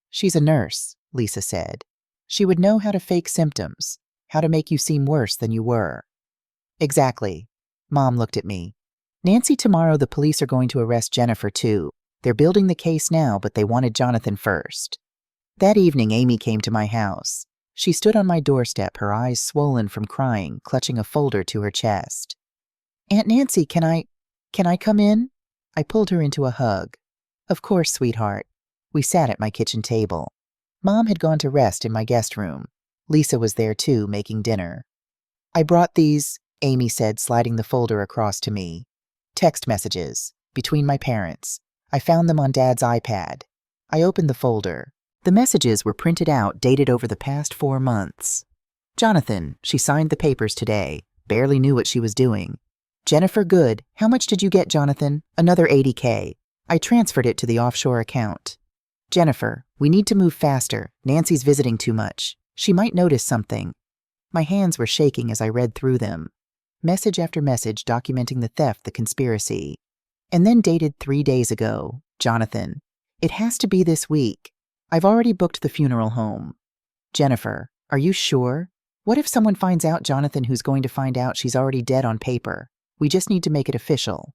She's a nurse, Lisa said. She would know how to fake symptoms, how to make you seem worse than you were. Exactly. Mom looked at me. Nancy, tomorrow the police are going to arrest Jennifer too. They're building the case now, but they wanted Jonathan first. That evening, Amy came to my house. She stood on my doorstep, her eyes swollen from crying, clutching a folder to her chest. Aunt Nancy, can I come in? I pulled her into a hug. Of course, sweetheart. We sat at my kitchen table. Mom had gone to rest in my guest room. Lisa was there too, making dinner. I brought these, Amy said, sliding the folder across to me. Text messages, between my parents. I found them on Dad's iPad. I opened the folder. The messages were printed out, dated over the past 4 months. Jonathan, she signed the papers today. Barely knew what she was doing. Jennifer, good. How much did you get, Jonathan? Another $80K. I transferred it to the offshore account. Jennifer, we need to move faster. Nancy's visiting too much. She might notice something. My hands were shaking as I read through them. Message after message documenting the theft, the conspiracy. And then dated 3 days ago. Jonathan, it has to be this week. I've already booked the funeral home. Jennifer, are you sure? What if someone finds out, Jonathan, who's going to find out she's already dead on paper? We just need to make it official.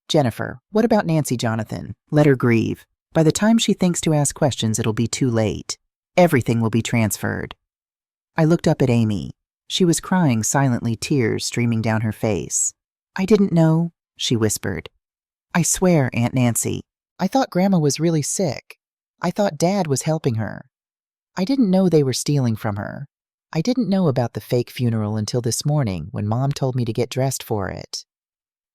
Jennifer, what about Nancy, Jonathan? Let her grieve. By the time she thinks to ask questions, it'll be too late. Everything will be transferred. I looked up at Amy. She was crying silently, tears streaming down her face. I didn't know, she whispered. I swear, Aunt Nancy, I thought Grandma was really sick. I thought Dad was helping her. I didn't know they were stealing from her. I didn't know about the fake funeral until this morning when Mom told me to get dressed for it.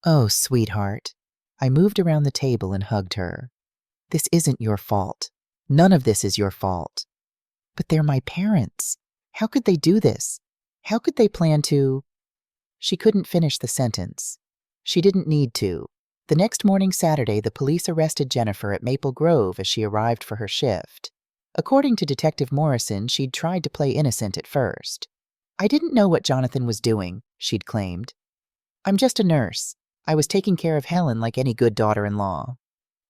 Oh, sweetheart. I moved around the table and hugged her. This isn't your fault. None of this is your fault. But they're my parents. How could they do this? How could they plan to? She couldn't finish the sentence. She didn't need to. The next morning, Saturday, the police arrested Jennifer at Maple Grove as she arrived for her shift. According to Detective Morrison, she'd tried to play innocent at first. I didn't know what Jonathan was doing, she'd claimed. I'm just a nurse. I was taking care of Helen like any good daughter-in-law.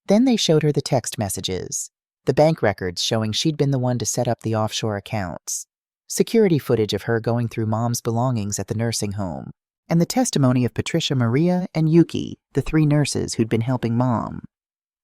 Then they showed her the text messages, the bank records showing she'd been the one to set up the offshore accounts, security footage of her going through Mom's belongings at the nursing home, and the testimony of Patricia, Maria, and Yuki, the 3 nurses who'd been helping Mom.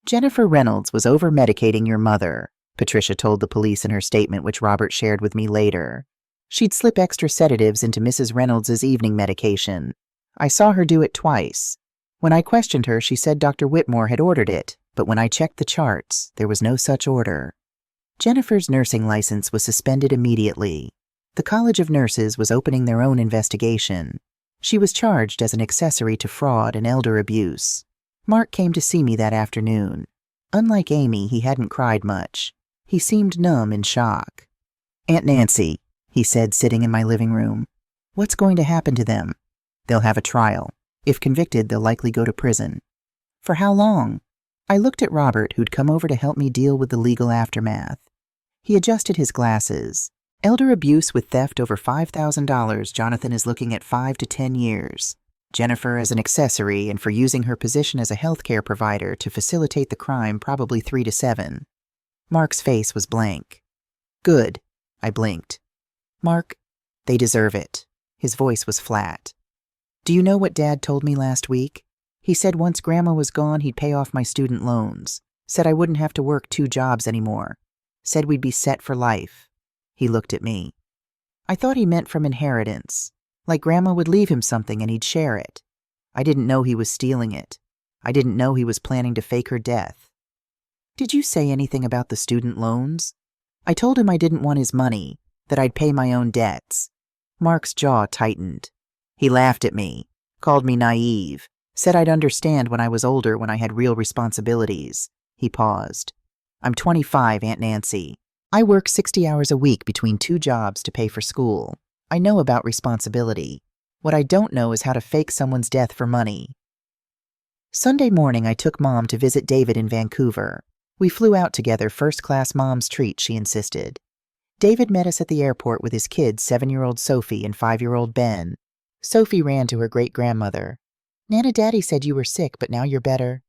Jennifer Reynolds was over-medicating your mother, Patricia told the police in her statement, which Robert shared with me later. She'd slip extra sedatives into Mrs. Reynolds' evening medication. I saw her do it twice. When I questioned her, she said Dr. Whitmore had ordered it, but when I checked the charts, there was no such order. Jennifer's nursing license was suspended immediately. The College of Nurses was opening their own investigation. She was charged as an accessory to fraud and elder abuse. Mark came to see me that afternoon. Unlike Amy, he hadn't cried much. He seemed numb in shock. Aunt Nancy, he said, sitting in my living room. What's going to happen to them? They'll have a trial. If convicted, they'll likely go to prison. For how long? I looked at Robert, who'd come over to help me deal with the legal aftermath. He adjusted his glasses. Elder abuse with theft over $5,000, Jonathan is looking at 5 to 10 years. Jennifer as an accessory and for using her position as a healthcare provider to facilitate the crime, probably 3 to 7. Mark's face was blank. Good, I blinked. Mark, they deserve it. His voice was flat. Do you know what Dad told me last week? He said once Grandma was gone, he'd pay off my student loans. Said I wouldn't have to work 2 jobs anymore. Said we'd be set for life. He looked at me. I thought he meant from inheritance. Like Grandma would leave him something and he'd share it. I didn't know he was stealing it. I didn't know he was planning to fake her death. Did you say anything about the student loans? I told him I didn't want his money, that I'd pay my own debts. Mark's jaw tightened. He laughed at me, called me naive, said I'd understand when I was older when I had real responsibilities. He paused. I'm 25, Aunt Nancy. I work 60 hours a week between 2 jobs to pay for school. I know about responsibility. What I don't know is how to fake someone's death for money. Sunday morning, I took Mom to visit David in Vancouver. We flew out together, first-class mom's treat, she insisted. David met us at the airport with his kids, 7-year-old Sophie and 5-year-old Ben. Sophie ran to her great-grandmother. Nana, Daddy said you were sick, but now you're better.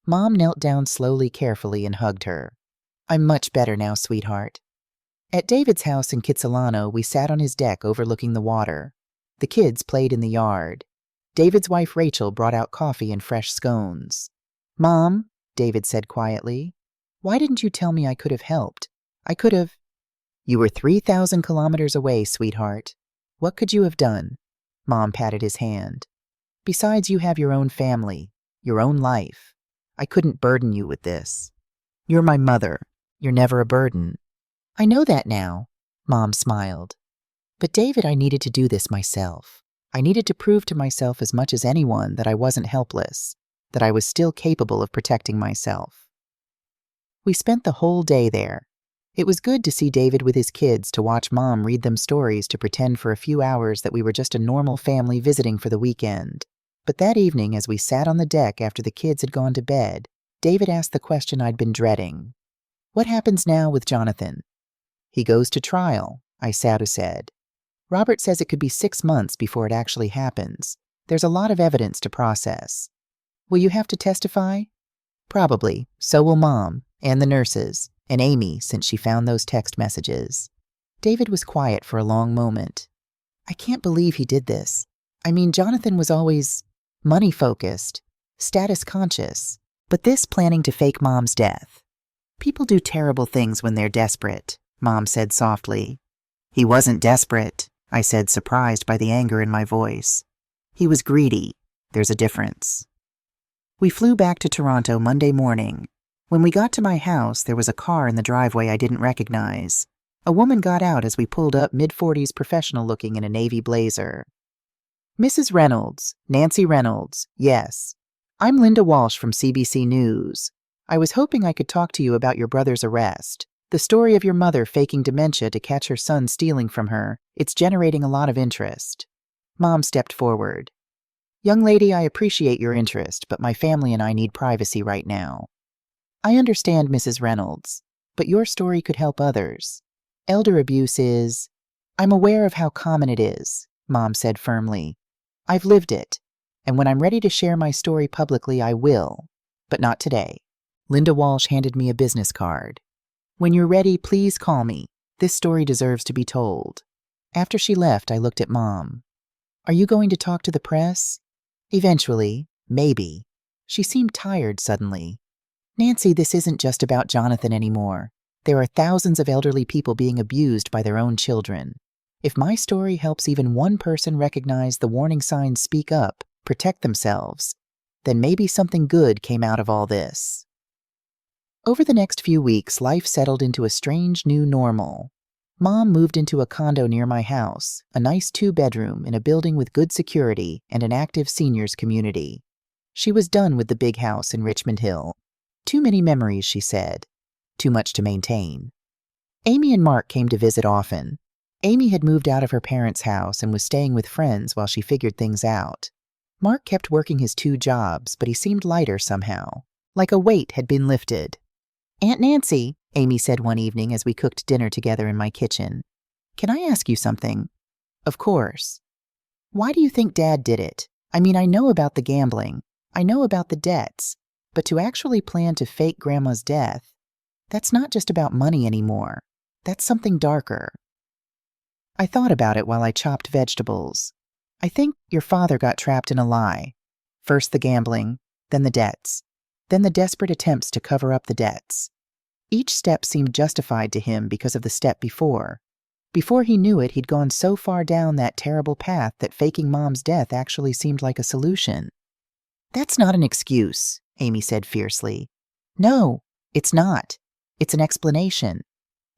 Mom knelt down slowly, carefully, and hugged her. I'm much better now, sweetheart. At David's house in Kitsilano, we sat on his deck overlooking the water. The kids played in the yard. David's wife Rachel brought out coffee and fresh scones. Mom, David said quietly, why didn't you tell me I could have helped? I could have. You were 3,000 kilometers away, sweetheart. What could you have done? Mom patted his hand. Besides, you have your own family, your own life. I couldn't burden you with this. You're my mother. You're never a burden. I know that now, Mom smiled. But David, I needed to do this myself. I needed to prove to myself as much as anyone that I wasn't helpless, that I was still capable of protecting myself. We spent the whole day there. It was good to see David with his kids, to watch Mom read them stories, to pretend for a few hours that we were just a normal family visiting for the weekend. But that evening, as we sat on the deck after the kids had gone to bed, David asked the question I'd been dreading. What happens now with Jonathan? He goes to trial, I said. Robert says it could be 6 months before it actually happens. There's a lot of evidence to process. Will you have to testify? Probably. So will Mom, and the nurses, and Amy, since she found those text messages. David was quiet for a long moment. I can't believe he did this. I mean, Jonathan was always money-focused, status-conscious, but this planning to fake Mom's death. People do terrible things when they're desperate, Mom said softly. He wasn't desperate, I said, surprised by the anger in my voice. He was greedy. There's a difference. We flew back to Toronto Monday morning. When we got to my house, there was a car in the driveway I didn't recognize. A woman got out as we pulled up, mid-40s, professional-looking in a navy blazer. Mrs. Reynolds, Nancy Reynolds, yes. I'm Linda Walsh from CBC News. I was hoping I could talk to you about your brother's arrest. The story of your mother faking dementia to catch her son stealing from her, it's generating a lot of interest. Mom stepped forward. Young lady, I appreciate your interest, but my family and I need privacy right now. I understand, Mrs. Reynolds, but your story could help others. Elder abuse is... I'm aware of how common it is, Mom said firmly. I've lived it, and when I'm ready to share my story publicly, I will, but not today. Linda Walsh handed me a business card. When you're ready, please call me. This story deserves to be told. After she left, I looked at Mom. Are you going to talk to the press? Eventually, maybe. She seemed tired suddenly. Nancy, this isn't just about Jonathan anymore. There are thousands of elderly people being abused by their own children. If my story helps even one person recognize the warning signs, speak up, protect themselves, then maybe something good came out of all this. Over the next few weeks, life settled into a strange new normal. Mom moved into a condo near my house, a nice 2-bedroom in a building with good security and an active seniors community. She was done with the big house in Richmond Hill. Too many memories, she said. Too much to maintain. Amy and Mark came to visit often. Amy had moved out of her parents' house and was staying with friends while she figured things out. Mark kept working his 2 jobs, but he seemed lighter somehow, like a weight had been lifted. Aunt Nancy, Amy said one evening as we cooked dinner together in my kitchen, can I ask you something? Of course. Why do you think Dad did it? I mean, I know about the gambling. I know about the debts. But to actually plan to fake Grandma's death, that's not just about money anymore. That's something darker. I thought about it while I chopped vegetables. I think your father got trapped in a lie. First the gambling, then the debts, then the desperate attempts to cover up the debts. Each step seemed justified to him because of the step before. Before he knew it, he'd gone so far down that terrible path that faking Mom's death actually seemed like a solution. That's not an excuse, Amy said fiercely. No, it's not. It's an explanation.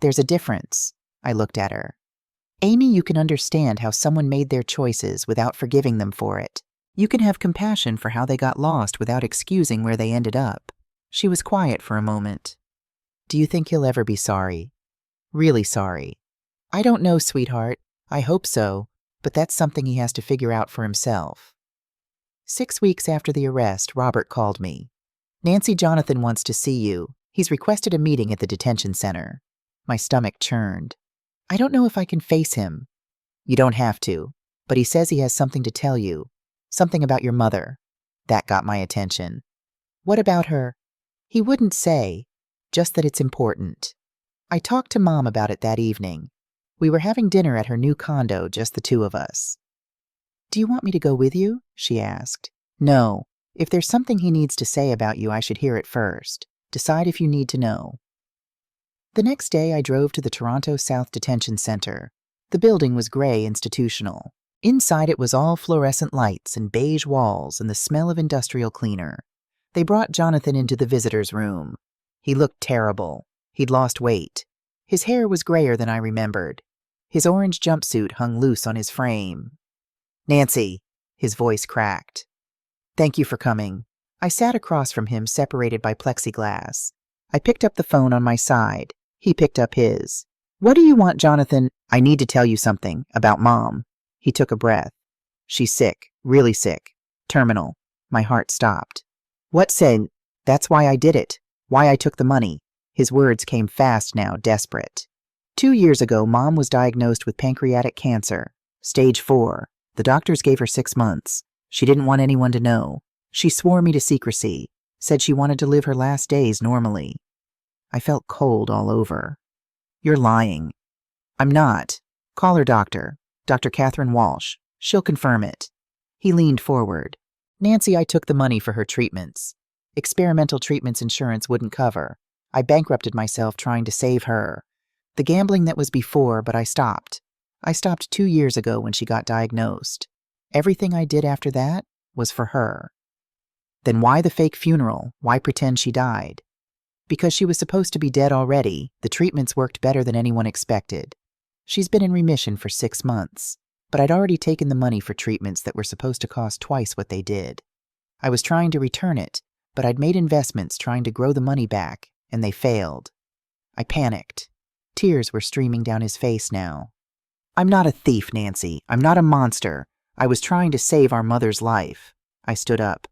There's a difference. I looked at her. Amy, you can understand how someone made their choices without forgiving them for it. You can have compassion for how they got lost without excusing where they ended up. She was quiet for a moment. Do you think he'll ever be sorry? Really sorry? I don't know, sweetheart. I hope so, but that's something he has to figure out for himself. 6 weeks after the arrest, Robert called me. Nancy Jonathan wants to see you. He's requested a meeting at the detention center. My stomach churned. I don't know if I can face him. You don't have to, but he says he has something to tell you. Something about your mother. That got my attention. What about her? He wouldn't say, just that it's important. I talked to Mom about it that evening. We were having dinner at her new condo, just the two of us. Do you want me to go with you? She asked. No. If there's something he needs to say about you, I should hear it first. Decide if you need to know. The next day, I drove to the Toronto South Detention Center. The building was gray institutional. Inside it was all fluorescent lights and beige walls and the smell of industrial cleaner. They brought Jonathan into the visitor's room. He looked terrible. He'd lost weight. His hair was grayer than I remembered. His orange jumpsuit hung loose on his frame. Nancy, his voice cracked. Thank you for coming. I sat across from him, separated by plexiglass. I picked up the phone on my side. He picked up his. What do you want, Jonathan? I need to tell you something about Mom. He took a breath. She's sick, really sick. Terminal. My heart stopped. What said? That's why I did it. Why I took the money. His words came fast now, desperate. 2 years ago, Mom was diagnosed with pancreatic cancer. Stage 4. The doctors gave her 6 months. She didn't want anyone to know. She swore me to secrecy. Said she wanted to live her last days normally. I felt cold all over. You're lying. I'm not. Call her doctor. Dr. Catherine Walsh. She'll confirm it. He leaned forward. Nancy, I took the money for her treatments. Experimental treatments insurance wouldn't cover. I bankrupted myself trying to save her. The gambling that was before, but I stopped. I stopped 2 years ago when she got diagnosed. Everything I did after that was for her. Then why the fake funeral? Why pretend she died? Because she was supposed to be dead already, the treatments worked better than anyone expected. She's been in remission for 6 months, but I'd already taken the money for treatments that were supposed to cost twice what they did. I was trying to return it, but I'd made investments trying to grow the money back, and they failed. I panicked. Tears were streaming down his face now. I'm not a thief, Nancy. I'm not a monster. I was trying to save our mother's life. I stood up.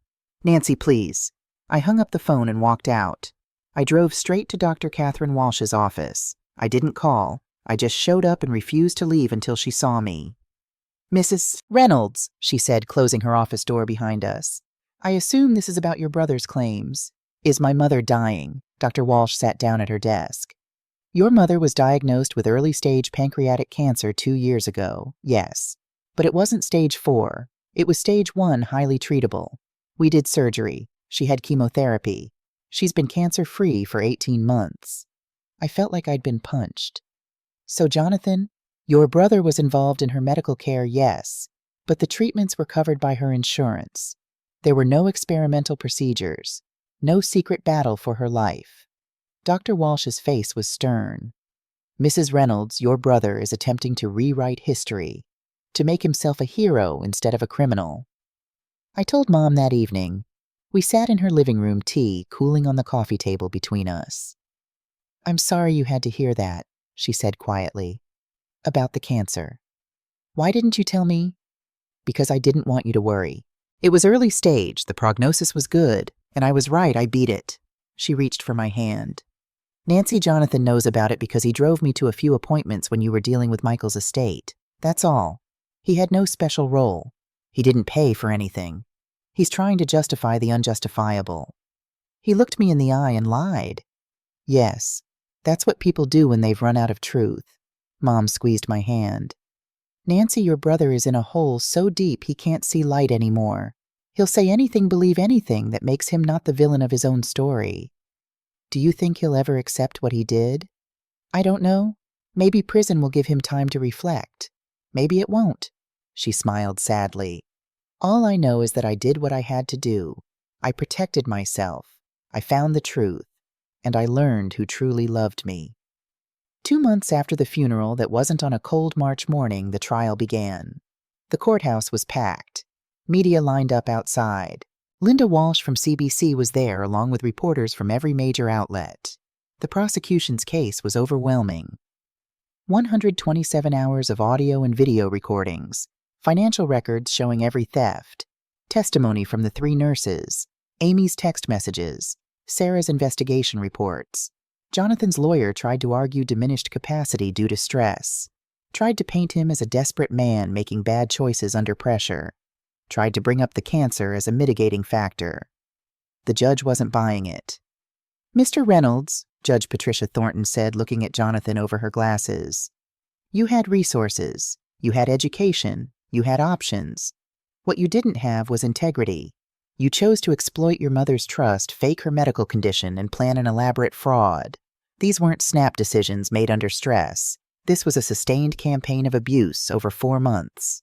Nancy, please. I hung up the phone and walked out. I drove straight to Dr. Catherine Walsh's office. I didn't call. I just showed up and refused to leave until she saw me. Mrs. Reynolds, she said, closing her office door behind us. I assume this is about your brother's claims. Is my mother dying? Dr. Walsh sat down at her desk. Your mother was diagnosed with early-stage pancreatic cancer 2 years ago, yes. But it wasn't stage 4. It was stage 1, highly treatable. We did surgery. She had chemotherapy. She's been cancer-free for 18 months. I felt like I'd been punched. So, Jonathan, your brother was involved in her medical care, yes, but the treatments were covered by her insurance. There were no experimental procedures, no secret battle for her life. Dr. Walsh's face was stern. Mrs. Reynolds, your brother is attempting to rewrite history, to make himself a hero instead of a criminal. I told Mom that evening. We sat in her living room, tea cooling on the coffee table between us. I'm sorry you had to hear that, she said quietly. About the cancer. Why didn't you tell me? Because I didn't want you to worry. It was early stage, the prognosis was good, and I was right, I beat it. She reached for my hand. Nancy Jonathan knows about it because he drove me to a few appointments when you were dealing with Michael's estate. That's all. He had no special role. He didn't pay for anything. He's trying to justify the unjustifiable. He looked me in the eye and lied. Yes, that's what people do when they've run out of truth. Mom squeezed my hand. Nancy, your brother is in a hole so deep he can't see light anymore. He'll say anything, believe anything that makes him not the villain of his own story. Do you think he'll ever accept what he did? I don't know. Maybe prison will give him time to reflect. Maybe it won't. She smiled sadly. All I know is that I did what I had to do. I protected myself. I found the truth. And I learned who truly loved me. 2 months after the funeral that wasn't on a cold March morning, the trial began. The courthouse was packed. Media lined up outside. Linda Walsh from CBC was there, along with reporters from every major outlet. The prosecution's case was overwhelming. 127 hours of audio and video recordings, financial records showing every theft, testimony from the 3 nurses, Amy's text messages, Sarah's investigation reports. Jonathan's lawyer tried to argue diminished capacity due to stress, tried to paint him as a desperate man making bad choices under pressure, tried to bring up the cancer as a mitigating factor. The judge wasn't buying it. Mr. Reynolds, Judge Patricia Thornton said, looking at Jonathan over her glasses, you had resources, you had education, you had options. What you didn't have was integrity. You chose to exploit your mother's trust, fake her medical condition, and plan an elaborate fraud. These weren't snap decisions made under stress. This was a sustained campaign of abuse over 4 months.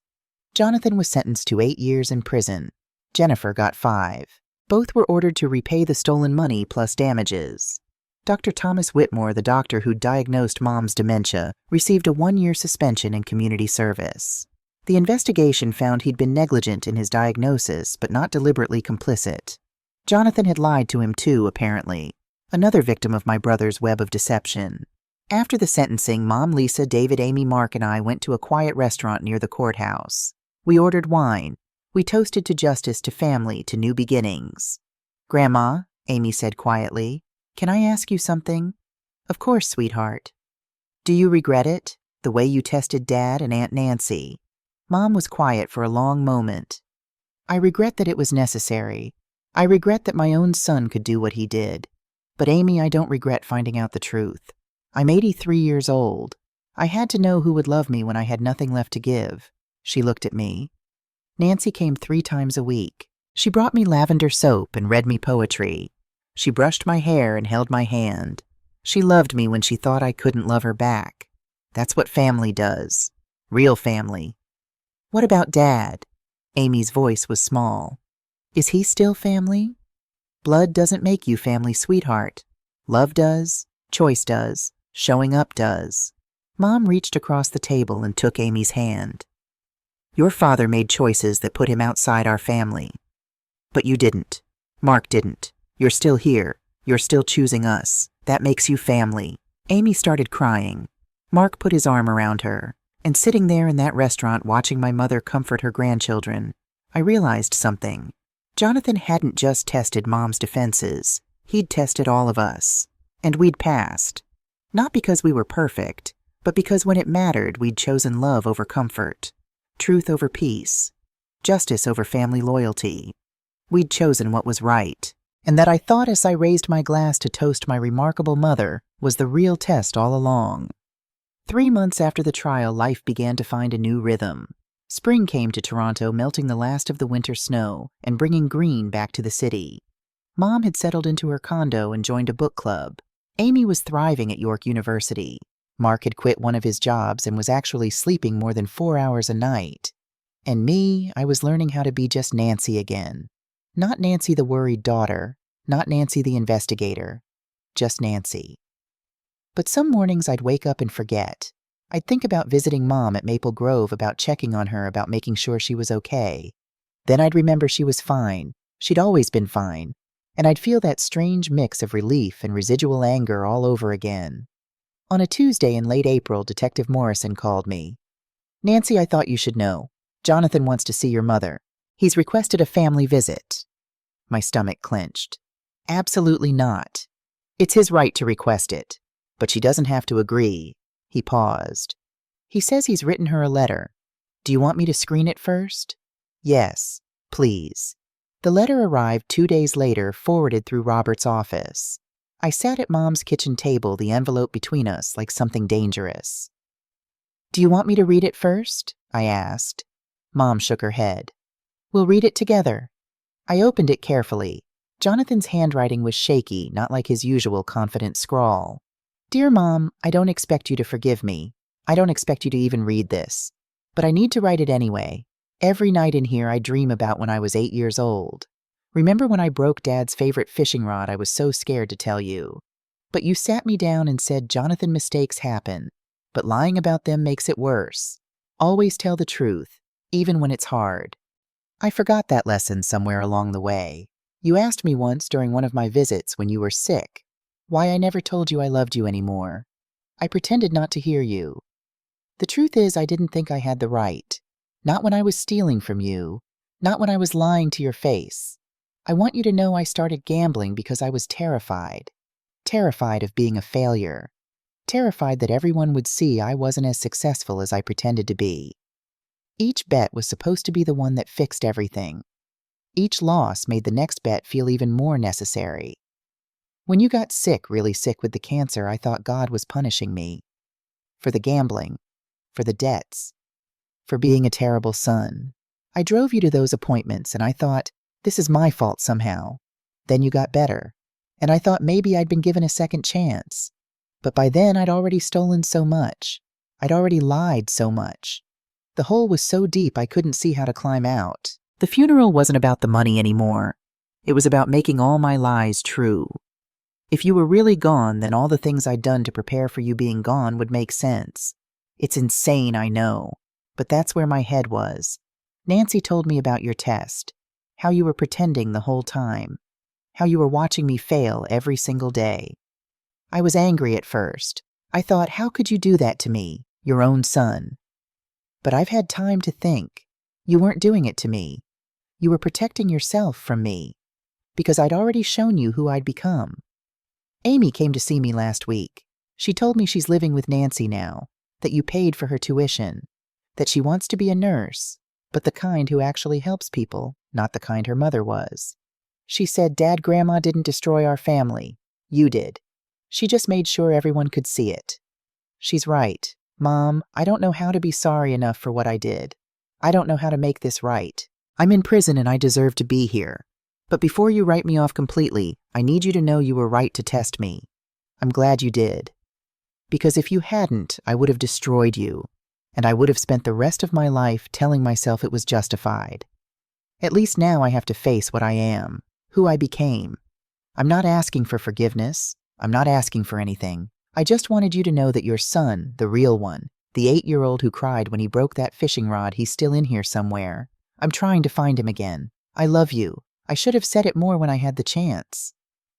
Jonathan was sentenced to 8 years in prison. Jennifer got 5. Both were ordered to repay the stolen money plus damages. Dr. Thomas Whitmore, the doctor who diagnosed Mom's dementia, received a 1-year suspension in community service. The investigation found he'd been negligent in his diagnosis, but not deliberately complicit. Jonathan had lied to him too, apparently. Another victim of my brother's web of deception. After the sentencing, Mom, Lisa, David, Amy, Mark, and I went to a quiet restaurant near the courthouse. We ordered wine. We toasted to justice, to family, to new beginnings. Grandma, Amy said quietly, can I ask you something? Of course, sweetheart. Do you regret it? The way you tested Dad and Aunt Nancy? Mom was quiet for a long moment. I regret that it was necessary. I regret that my own son could do what he did. But Amy, I don't regret finding out the truth. I'm 83 years old. I had to know who would love me when I had nothing left to give. She looked at me. Nancy came 3 times a week. She brought me lavender soap and read me poetry. She brushed my hair and held my hand. She loved me when she thought I couldn't love her back. That's what family does. Real family. What about Dad? Amy's voice was small. Is he still family? Blood doesn't make you family, sweetheart. Love does, choice does, showing up does. Mom reached across the table and took Amy's hand. Your father made choices that put him outside our family. But you didn't. Mark didn't. You're still here. You're still choosing us. That makes you family. Amy started crying. Mark put his arm around her. And sitting there in that restaurant watching my mother comfort her grandchildren, I realized something. Jonathan hadn't just tested Mom's defenses. He'd tested all of us. And we'd passed. Not because we were perfect, but because when it mattered, we'd chosen love over comfort, truth over peace, justice over family loyalty. We'd chosen what was right. And that, I thought as I raised my glass to toast my remarkable mother, was the real test all along. 3 months after the trial, life began to find a new rhythm. Spring came to Toronto, melting the last of the winter snow and bringing green back to the city. Mom had settled into her condo and joined a book club. Amy was thriving at York University. Mark had quit one of his jobs and was actually sleeping more than 4 hours a night. And me, I was learning how to be just Nancy again. Not Nancy the worried daughter, not Nancy the investigator, just Nancy. But some mornings I'd wake up and forget. I'd think about visiting Mom at Maple Grove, about checking on her, about making sure she was okay. Then I'd remember she was fine. She'd always been fine. And I'd feel that strange mix of relief and residual anger all over again. On a Tuesday in late April, Detective Morrison called me. Nancy, I thought you should know. Jonathan wants to see your mother. He's requested a family visit. My stomach clenched. Absolutely not. It's his right to request it. But she doesn't have to agree. He paused. He says he's written her a letter. Do you want me to screen it first? Yes, please. The letter arrived 2 days later, forwarded through Robert's office. I sat at Mom's kitchen table, the envelope between us, like something dangerous. Do you want me to read it first? I asked. Mom shook her head. We'll read it together. I opened it carefully. Jonathan's handwriting was shaky, not like his usual confident scrawl. Dear Mom, I don't expect you to forgive me. I don't expect you to even read this. But I need to write it anyway. Every night in here I dream about when I was 8 years old. Remember when I broke Dad's favorite fishing rod? I was so scared to tell you. But you sat me down and said, Jonathan, mistakes happen, but lying about them makes it worse. Always tell the truth, even when it's hard. I forgot that lesson somewhere along the way. You asked me once during one of my visits when you were sick why I never told you I loved you anymore. I pretended not to hear you. The truth is, I didn't think I had the right. Not when I was stealing from you. Not when I was lying to your face. I want you to know I started gambling because I was terrified. Terrified of being a failure. Terrified that everyone would see I wasn't as successful as I pretended to be. Each bet was supposed to be the one that fixed everything. Each loss made the next bet feel even more necessary. When you got sick, really sick with the cancer, I thought God was punishing me. For the gambling. For the debts. For being a terrible son. I drove you to those appointments and I thought, this is my fault somehow. Then you got better. And I thought maybe I'd been given a second chance. But by then I'd already stolen so much. I'd already lied so much. The hole was so deep I couldn't see how to climb out. The funeral wasn't about the money anymore. It was about making all my lies true. If you were really gone, then all the things I'd done to prepare for you being gone would make sense. It's insane, I know. But that's where my head was. Nancy told me about your test. How you were pretending the whole time. How you were watching me fail every single day. I was angry at first. I thought, how could you do that to me, your own son? But I've had time to think. You weren't doing it to me. You were protecting yourself from me. Because I'd already shown you who I'd become. Amy came to see me last week. She told me she's living with Nancy now, that you paid for her tuition, that she wants to be a nurse, but the kind who actually helps people, not the kind her mother was. She said, Dad, Grandma didn't destroy our family. You did. She just made sure everyone could see it. She's right. Mom, I don't know how to be sorry enough for what I did. I don't know how to make this right. I'm in prison and I deserve to be here. But before you write me off completely, I need you to know you were right to test me. I'm glad you did. Because if you hadn't, I would have destroyed you, and I would have spent the rest of my life telling myself it was justified. At least now I have to face what I am, who I became. I'm not asking for forgiveness. I'm not asking for anything. I just wanted you to know that your son, the real one, the 8-year-old who cried when he broke that fishing rod, he's still in here somewhere. I'm trying to find him again. I love you. I should have said it more when I had the chance.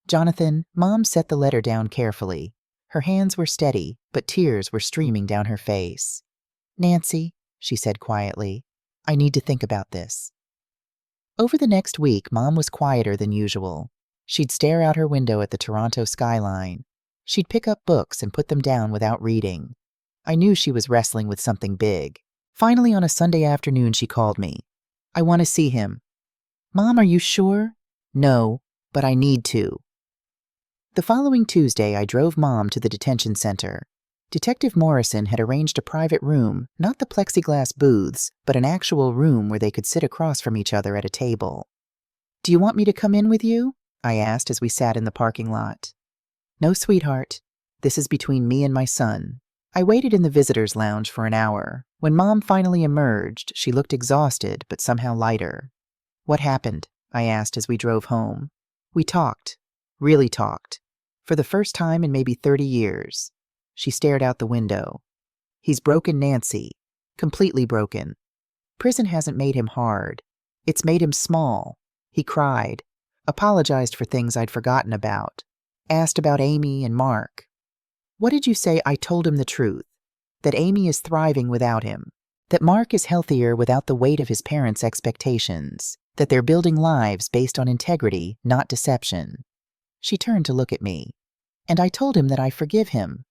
Jonathan, Mom set the letter down carefully. Her hands were steady, but tears were streaming down her face. Nancy, she said quietly, I need to think about this. Over the next week, Mom was quieter than usual. She'd stare out her window at the Toronto skyline. She'd pick up books and put them down without reading. I knew she was wrestling with something big. Finally, on a Sunday afternoon, she called me. I want to see him. Mom, are you sure? No, but I need to. The following Tuesday, I drove Mom to the detention center. Detective Morrison had arranged a private room, not the plexiglass booths, but an actual room where they could sit across from each other at a table. Do you want me to come in with you? I asked as we sat in the parking lot. No, sweetheart. This is between me and my son. I waited in the visitor's lounge for an hour. When Mom finally emerged, she looked exhausted, but somehow lighter. What happened? I asked as we drove home. We talked. Really talked. For the first time in maybe 30 years. She stared out the window. He's broken Nancy. Completely broken. Prison hasn't made him hard. It's made him small. He cried. Apologized for things I'd forgotten about. Asked about Amy and Mark. What did you say? I told him the truth. That Amy is thriving without him. That Mark is healthier without the weight of his parents' expectations. That they're building lives based on integrity, not deception. She turned to look at me. And I told him that I forgive him.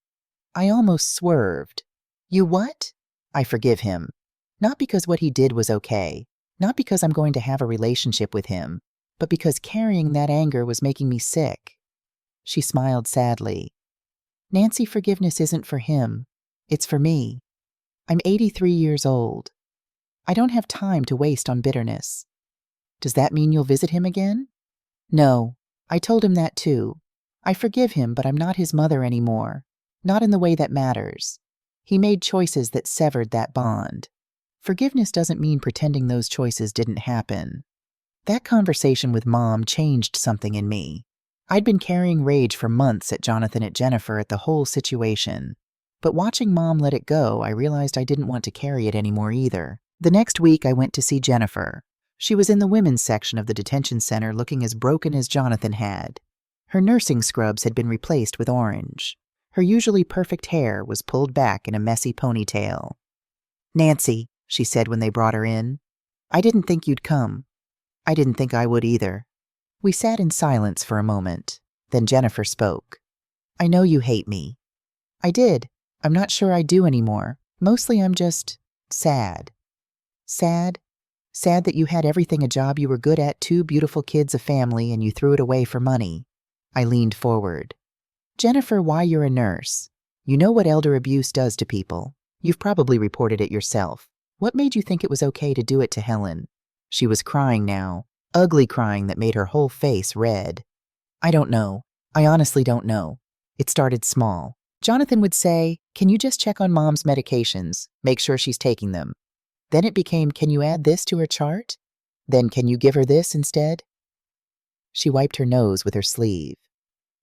I almost swerved. You what? I forgive him. Not because what he did was okay, Not because I'm going to have a relationship with him, but because carrying that anger was making me sick. She smiled sadly. Nancy, forgiveness isn't for him. It's for me. I'm 83 years old. I don't have time to waste on bitterness. Does that mean you'll visit him again? No. I told him that too. I forgive him, but I'm not his mother anymore. Not in the way that matters. He made choices that severed that bond. Forgiveness doesn't mean pretending those choices didn't happen. That conversation with Mom changed something in me. I'd been carrying rage for months at Jonathan and Jennifer at the whole situation. But watching Mom let it go, I realized I didn't want to carry it anymore either. The next week, I went to see Jennifer. She was in the women's section of the detention center looking as broken as Jonathan had. Her nursing scrubs had been replaced with orange. Her usually perfect hair was pulled back in a messy ponytail. "Nancy," she said when they brought her in, "I didn't think you'd come. I didn't think I would either." We sat in silence for a moment. Then Jennifer spoke. "I know you hate me." "I did. I'm not sure I do anymore. Mostly I'm just sad." "Sad? Sad that you had everything, a job you were good at, 2 beautiful kids, a family, and you threw it away for money." I leaned forward. "Jennifer, why, you're a nurse. You know what elder abuse does to people. You've probably reported it yourself. What made you think it was okay to do it to Helen?" She was crying now, ugly crying that made her whole face red. "I don't know. I honestly don't know. It started small. Jonathan would say, 'Can you just check on Mom's medications, make sure she's taking them?' Then it became, 'Can you add this to her chart?' Then, 'Can you give her this instead?'" She wiped her nose with her sleeve.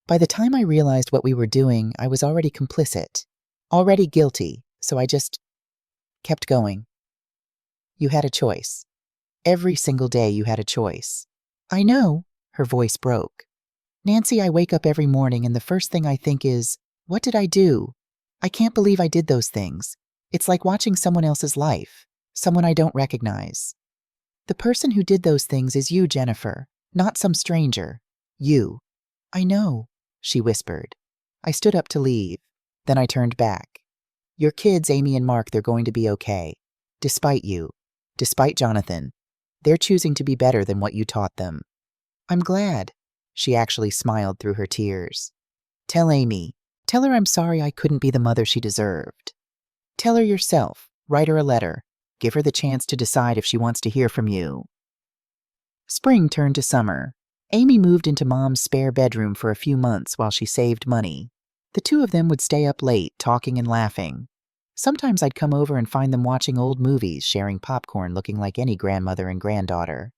By the time I realized what we were doing, I was already complicit, already guilty, so I just kept going. "You had a choice. Every single day you had a choice." "I know," her voice broke. "Nancy, I wake up every morning and the first thing I think is, what did I do? I can't believe I did those things. It's like watching someone else's life, someone I don't recognize. The person who did those things is you, Jennifer, not some stranger. You." "I know," she whispered. I stood up to leave. Then I turned back. "Your kids, Amy and Mark, they're going to be okay. Despite you. Despite Jonathan. They're choosing to be better than what you taught them." "I'm glad." She actually smiled through her tears. "Tell Amy. Tell her I'm sorry I couldn't be the mother she deserved. Tell her yourself. Write her a letter. Give her the chance to decide if she wants to hear from you." Spring turned to summer. Amy moved into Mom's spare bedroom for a few months while she saved money. The two of them would stay up late, talking and laughing. Sometimes I'd come over and find them watching old movies, sharing popcorn, looking like any grandmother and granddaughter.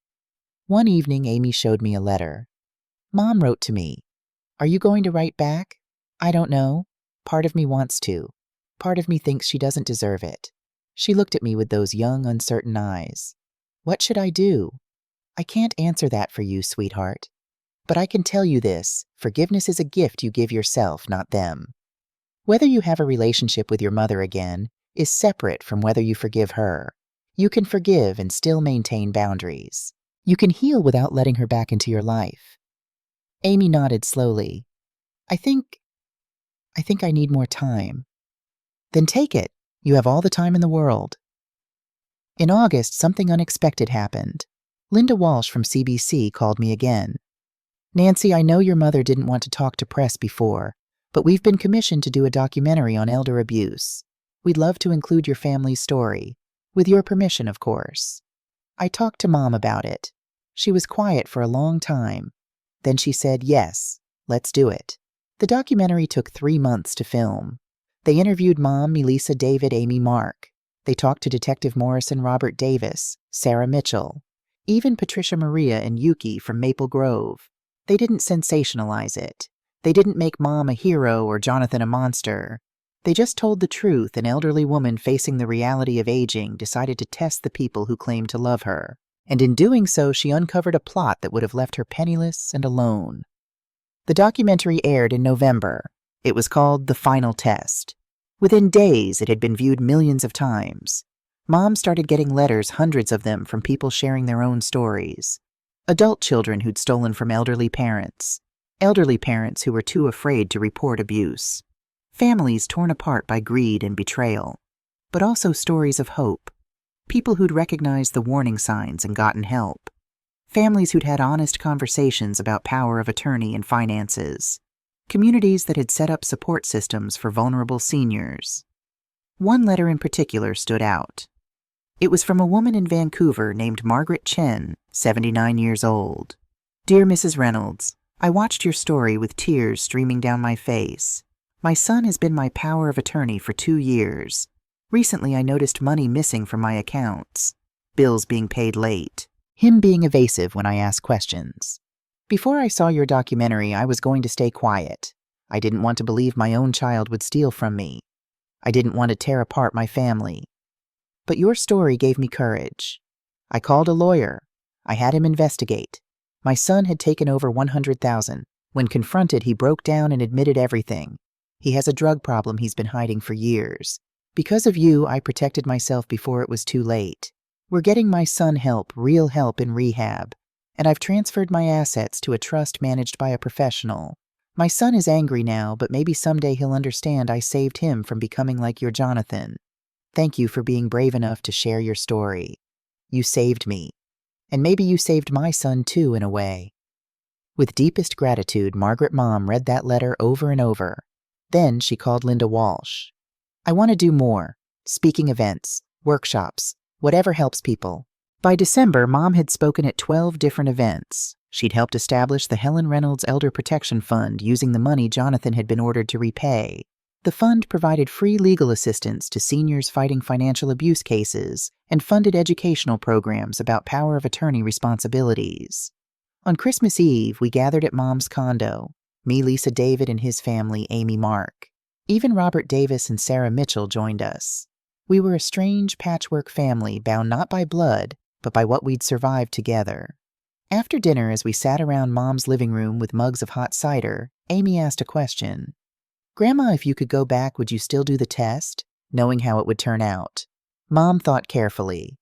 One evening, Amy showed me a letter. "Mom wrote to me. Are you going to write back? I don't know. Part of me wants to. Part of me thinks she doesn't deserve it." She looked at me with those young, uncertain eyes. "What should I do?" "I can't answer that for you, sweetheart. But I can tell you this, forgiveness is a gift you give yourself, not them. Whether you have a relationship with your mother again is separate from whether you forgive her. You can forgive and still maintain boundaries. You can heal without letting her back into your life." Amy nodded slowly. I think I need more time." "Then take it. You have all the time in the world." In August, something unexpected happened. Linda Walsh from CBC called me again. "Nancy, I know your mother didn't want to talk to press before, but we've been commissioned to do a documentary on elder abuse. We'd love to include your family's story, with your permission, of course." I talked to Mom about it. She was quiet for a long time. Then she said, "Yes, let's do it." The documentary took 3 months to film. They interviewed Mom, Melissa, David, Amy, Mark. They talked to Detective Morrison, Robert Davis, Sarah Mitchell, even Patricia Maria and Yuki from Maple Grove. They didn't sensationalize it. They didn't make Mom a hero or Jonathan a monster. They just told the truth. An elderly woman facing the reality of aging decided to test the people who claimed to love her. And in doing so, she uncovered a plot that would have left her penniless and alone. The documentary aired in November. It was called The Final Test. Within days, it had been viewed millions of times. Mom started getting letters, hundreds of them, from people sharing their own stories. Adult children who'd stolen from elderly parents who were too afraid to report abuse. Families torn apart by greed and betrayal. But also stories of hope. People who'd recognized the warning signs and gotten help. Families who'd had honest conversations about power of attorney and finances. Communities that had set up support systems for vulnerable seniors. One letter in particular stood out. It was from a woman in Vancouver named Margaret Chen, 79 years old. Dear Mrs. Reynolds, I watched your story with tears streaming down my face. My son has been my power of attorney for 2 years. Recently, I noticed money missing from my accounts. Bills being paid late. Him being evasive when I ask questions. Before I saw your documentary, I was going to stay quiet. I didn't want to believe my own child would steal from me. I didn't want to tear apart my family. But your story gave me courage. I called a lawyer. I had him investigate. My son had taken over $100,000. When confronted, he broke down and admitted everything. He has a drug problem he's been hiding for years. Because of you, I protected myself before it was too late. We're getting my son help, real help in rehab, and I've transferred my assets to a trust managed by a professional. My son is angry now, but maybe someday he'll understand I saved him from becoming like your Jonathan. Thank you for being brave enough to share your story. You saved me. And maybe you saved my son too, in a way. With deepest gratitude, Margaret Mom read that letter over and over. Then she called Linda Walsh. I want to do more. Speaking events, workshops, whatever helps people. By December, Mom had spoken at 12 different events. She'd helped establish the Helen Reynolds Elder Protection Fund using the money Jonathan had been ordered to repay. The fund provided free legal assistance to seniors fighting financial abuse cases and funded educational programs about power of attorney responsibilities. On Christmas Eve, we gathered at Mom's condo. Me, Lisa David, and his family, Amy Mark. Even Robert Davis and Sarah Mitchell joined us. We were a strange patchwork family bound not by blood, but by what we'd survived together. After dinner, as we sat around Mom's living room with mugs of hot cider, Amy asked a question. Grandma, if you could go back, would you still do the test, knowing how it would turn out? Mom thought carefully.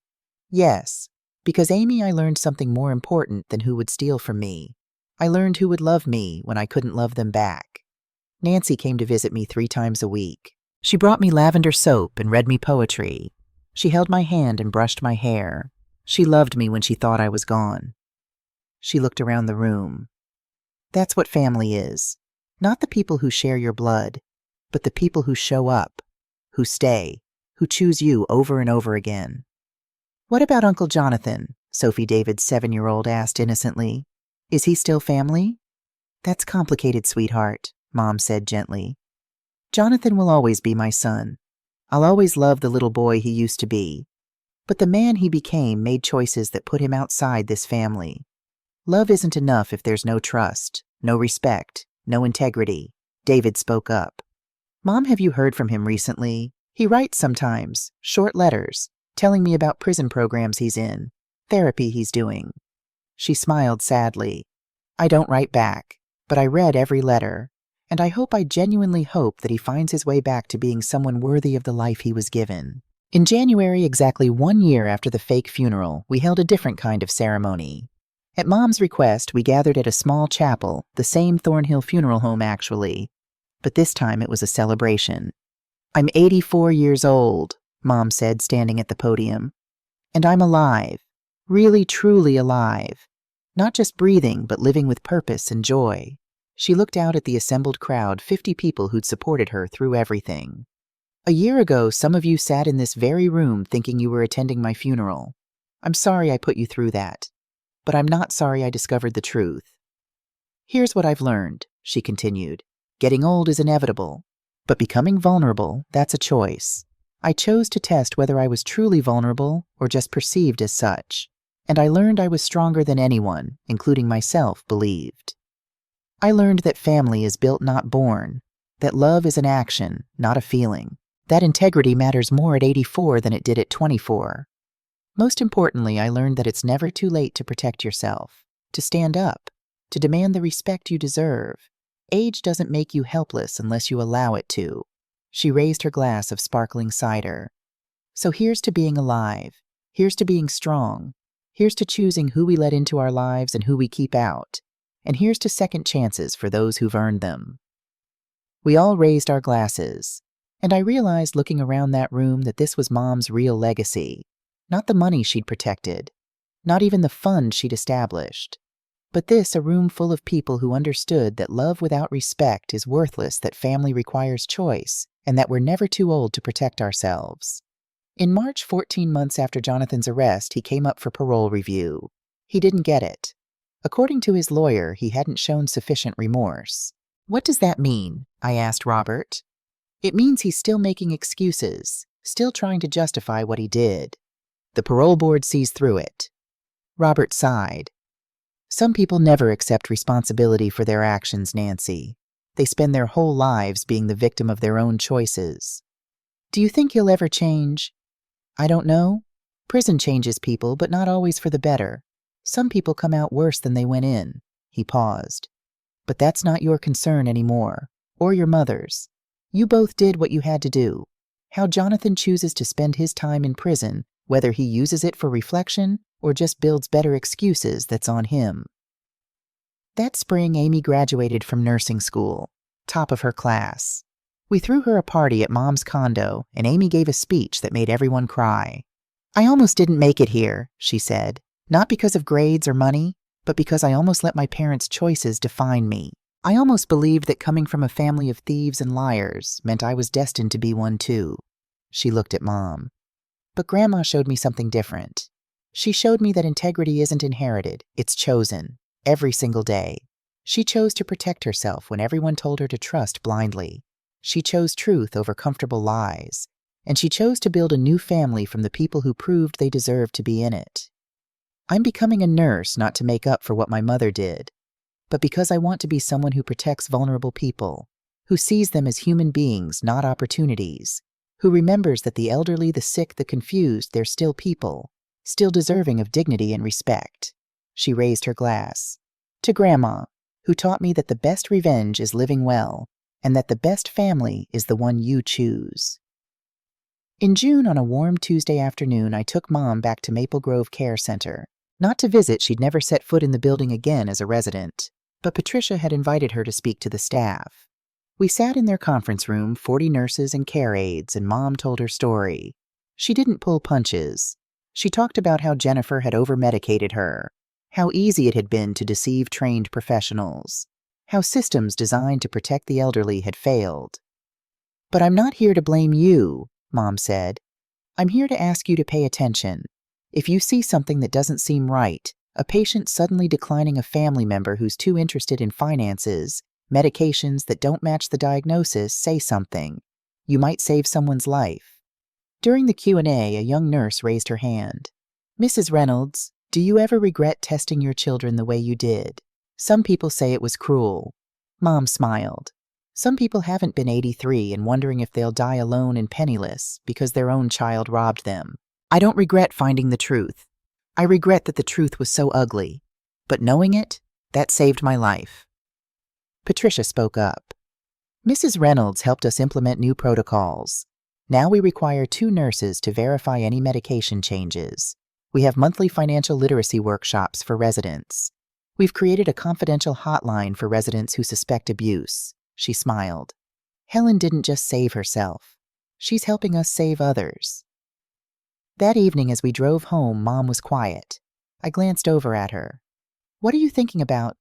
Yes, because Amy, I learned something more important than who would steal from me. I learned who would love me when I couldn't love them back. Nancy came to visit me 3 times a week. She brought me lavender soap and read me poetry. She held my hand and brushed my hair. She loved me when she thought I was gone. She looked around the room. That's what family is. Not the people who share your blood, but the people who show up, who stay, who choose you over and over again. What about Uncle Jonathan? Sophie David's 7-year-old asked innocently. Is he still family? That's complicated, sweetheart, Mom said gently. Jonathan will always be my son. I'll always love the little boy he used to be. But the man he became made choices that put him outside this family. Love isn't enough if there's no trust, no respect, no integrity. David spoke up. Mom, have you heard from him recently? He writes sometimes, short letters, telling me about prison programs he's in, therapy he's doing. She smiled sadly. I don't write back, but I read every letter, and I genuinely hope that he finds his way back to being someone worthy of the life he was given. In January, exactly 1 year after the fake funeral, we held a different kind of ceremony. At Mom's request, we gathered at a small chapel, the same Thornhill Funeral Home actually, but this time it was a celebration. I'm 84 years old, Mom said, standing at the podium. And I'm alive, really truly alive. Not just breathing, but living with purpose and joy. She looked out at the assembled crowd, 50 people who'd supported her through everything. A year ago, some of you sat in this very room thinking you were attending my funeral. I'm sorry I put you through that. But I'm not sorry I discovered the truth. Here's what I've learned, she continued. Getting old is inevitable, but becoming vulnerable, that's a choice. I chose to test whether I was truly vulnerable or just perceived as such, and I learned I was stronger than anyone, including myself, believed. I learned that family is built, not born, that love is an action, not a feeling, that integrity matters more at 84 than it did at 24. Most importantly, I learned that it's never too late to protect yourself, to stand up, to demand the respect you deserve. Age doesn't make you helpless unless you allow it to. She raised her glass of sparkling cider. So here's to being alive. Here's to being strong. Here's to choosing who we let into our lives and who we keep out. And here's to second chances for those who've earned them. We all raised our glasses, and I realized looking around that room that this was Mom's real legacy. Not the money she'd protected, not even the fund she'd established. But this, a room full of people who understood that love without respect is worthless, that family requires choice, and that we're never too old to protect ourselves. In March, 14 months after Jonathan's arrest, he came up for parole review. He didn't get it. According to his lawyer, he hadn't shown sufficient remorse. What does that mean? I asked Robert. It means he's still making excuses, still trying to justify what he did. The parole board sees through it. Robert sighed. Some people never accept responsibility for their actions, Nancy. They spend their whole lives being the victim of their own choices. Do you think he'll ever change? I don't know. Prison changes people, but not always for the better. Some people come out worse than they went in. He paused. But that's not your concern anymore, or your mother's. You both did what you had to do. How Jonathan chooses to spend his time in prison, whether he uses it for reflection or just builds better excuses, that's on him. That spring, Amy graduated from nursing school, top of her class. We threw her a party at Mom's condo, and Amy gave a speech that made everyone cry. I almost didn't make it here, she said, not because of grades or money, but because I almost let my parents' choices define me. I almost believed that coming from a family of thieves and liars meant I was destined to be one too. She looked at Mom. But Grandma showed me something different. She showed me that integrity isn't inherited, it's chosen, every single day. She chose to protect herself when everyone told her to trust blindly. She chose truth over comfortable lies, and she chose to build a new family from the people who proved they deserved to be in it. I'm becoming a nurse not to make up for what my mother did, but because I want to be someone who protects vulnerable people, who sees them as human beings, not opportunities, who remembers that the elderly, the sick, the confused, they're still people, still deserving of dignity and respect. She raised her glass. To Grandma, who taught me that the best revenge is living well, and that the best family is the one you choose. In June, on a warm Tuesday afternoon, I took Mom back to Maple Grove Care Center. Not to visit, she'd never set foot in the building again as a resident, but Patricia had invited her to speak to the staff. We sat in their conference room, 40 nurses and care aides, and Mom told her story. She didn't pull punches. She talked about how Jennifer had over-medicated her, how easy it had been to deceive trained professionals, how systems designed to protect the elderly had failed. But I'm not here to blame you, Mom said. I'm here to ask you to pay attention. If you see something that doesn't seem right, a patient suddenly declining a family member who's too interested in finances, medications that don't match the diagnosis, say something. You might save someone's life. During the Q&A, a young nurse raised her hand. Mrs. Reynolds, do you ever regret testing your children the way you did? Some people say it was cruel. Mom smiled. Some people haven't been 83 and wondering if they'll die alone and penniless because their own child robbed them. I don't regret finding the truth. I regret that the truth was so ugly. But knowing it, that saved my life. Patricia spoke up. Mrs. Reynolds helped us implement new protocols. Now we require 2 nurses to verify any medication changes. We have monthly financial literacy workshops for residents. We've created a confidential hotline for residents who suspect abuse. She smiled. Helen didn't just save herself. She's helping us save others. That evening as we drove home, Mom was quiet. I glanced over at her. What are you thinking about?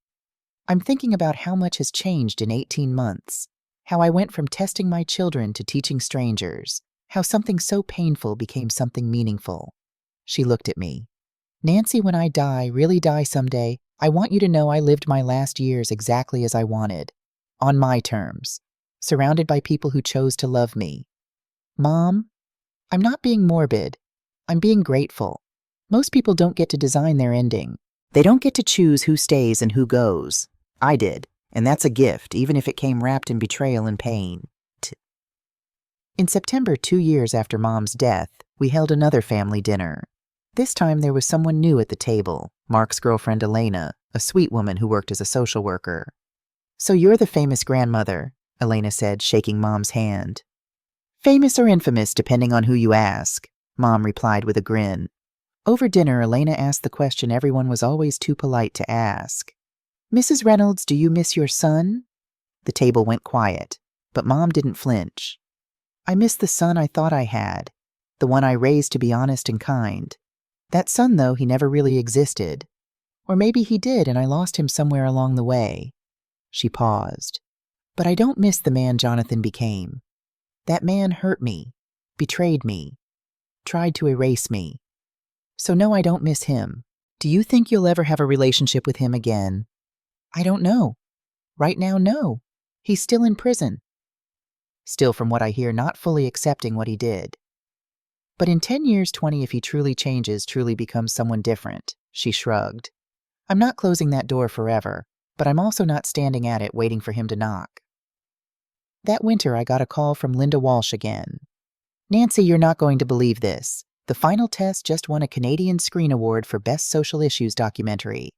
I'm thinking about how much has changed in 18 months. How I went from testing my children to teaching strangers. How something so painful became something meaningful. She looked at me. Nancy, when I die, really die someday, I want you to know I lived my last years exactly as I wanted. On my terms. Surrounded by people who chose to love me. Mom, I'm not being morbid. I'm being grateful. Most people don't get to design their ending. They don't get to choose who stays and who goes. I did, and that's a gift, even if it came wrapped in betrayal and pain. In September, 2 years after Mom's death, we held another family dinner. This time there was someone new at the table, Mark's girlfriend Elena, a sweet woman who worked as a social worker. So you're the famous grandmother, Elena said, shaking Mom's hand. Famous or infamous, depending on who you ask, Mom replied with a grin. Over dinner, Elena asked the question everyone was always too polite to ask. Mrs. Reynolds, do you miss your son? The table went quiet, but Mom didn't flinch. I miss the son I thought I had, the one I raised to be honest and kind. That son, though, he never really existed. Or maybe he did and I lost him somewhere along the way." She paused. "But I don't miss the man Jonathan became. That man hurt me, betrayed me, tried to erase me. So no, I don't miss him. Do you think you'll ever have a relationship with him again?" "I don't know. Right now, no. He's still in prison." Still, from what I hear, not fully accepting what he did. "But in 10 years, 20, if he truly changes, truly becomes someone different," she shrugged. "I'm not closing that door forever, but I'm also not standing at it waiting for him to knock." That winter, I got a call from Linda Walsh again. "Nancy, you're not going to believe this. The final test just won a Canadian Screen Award for Best Social Issues Documentary."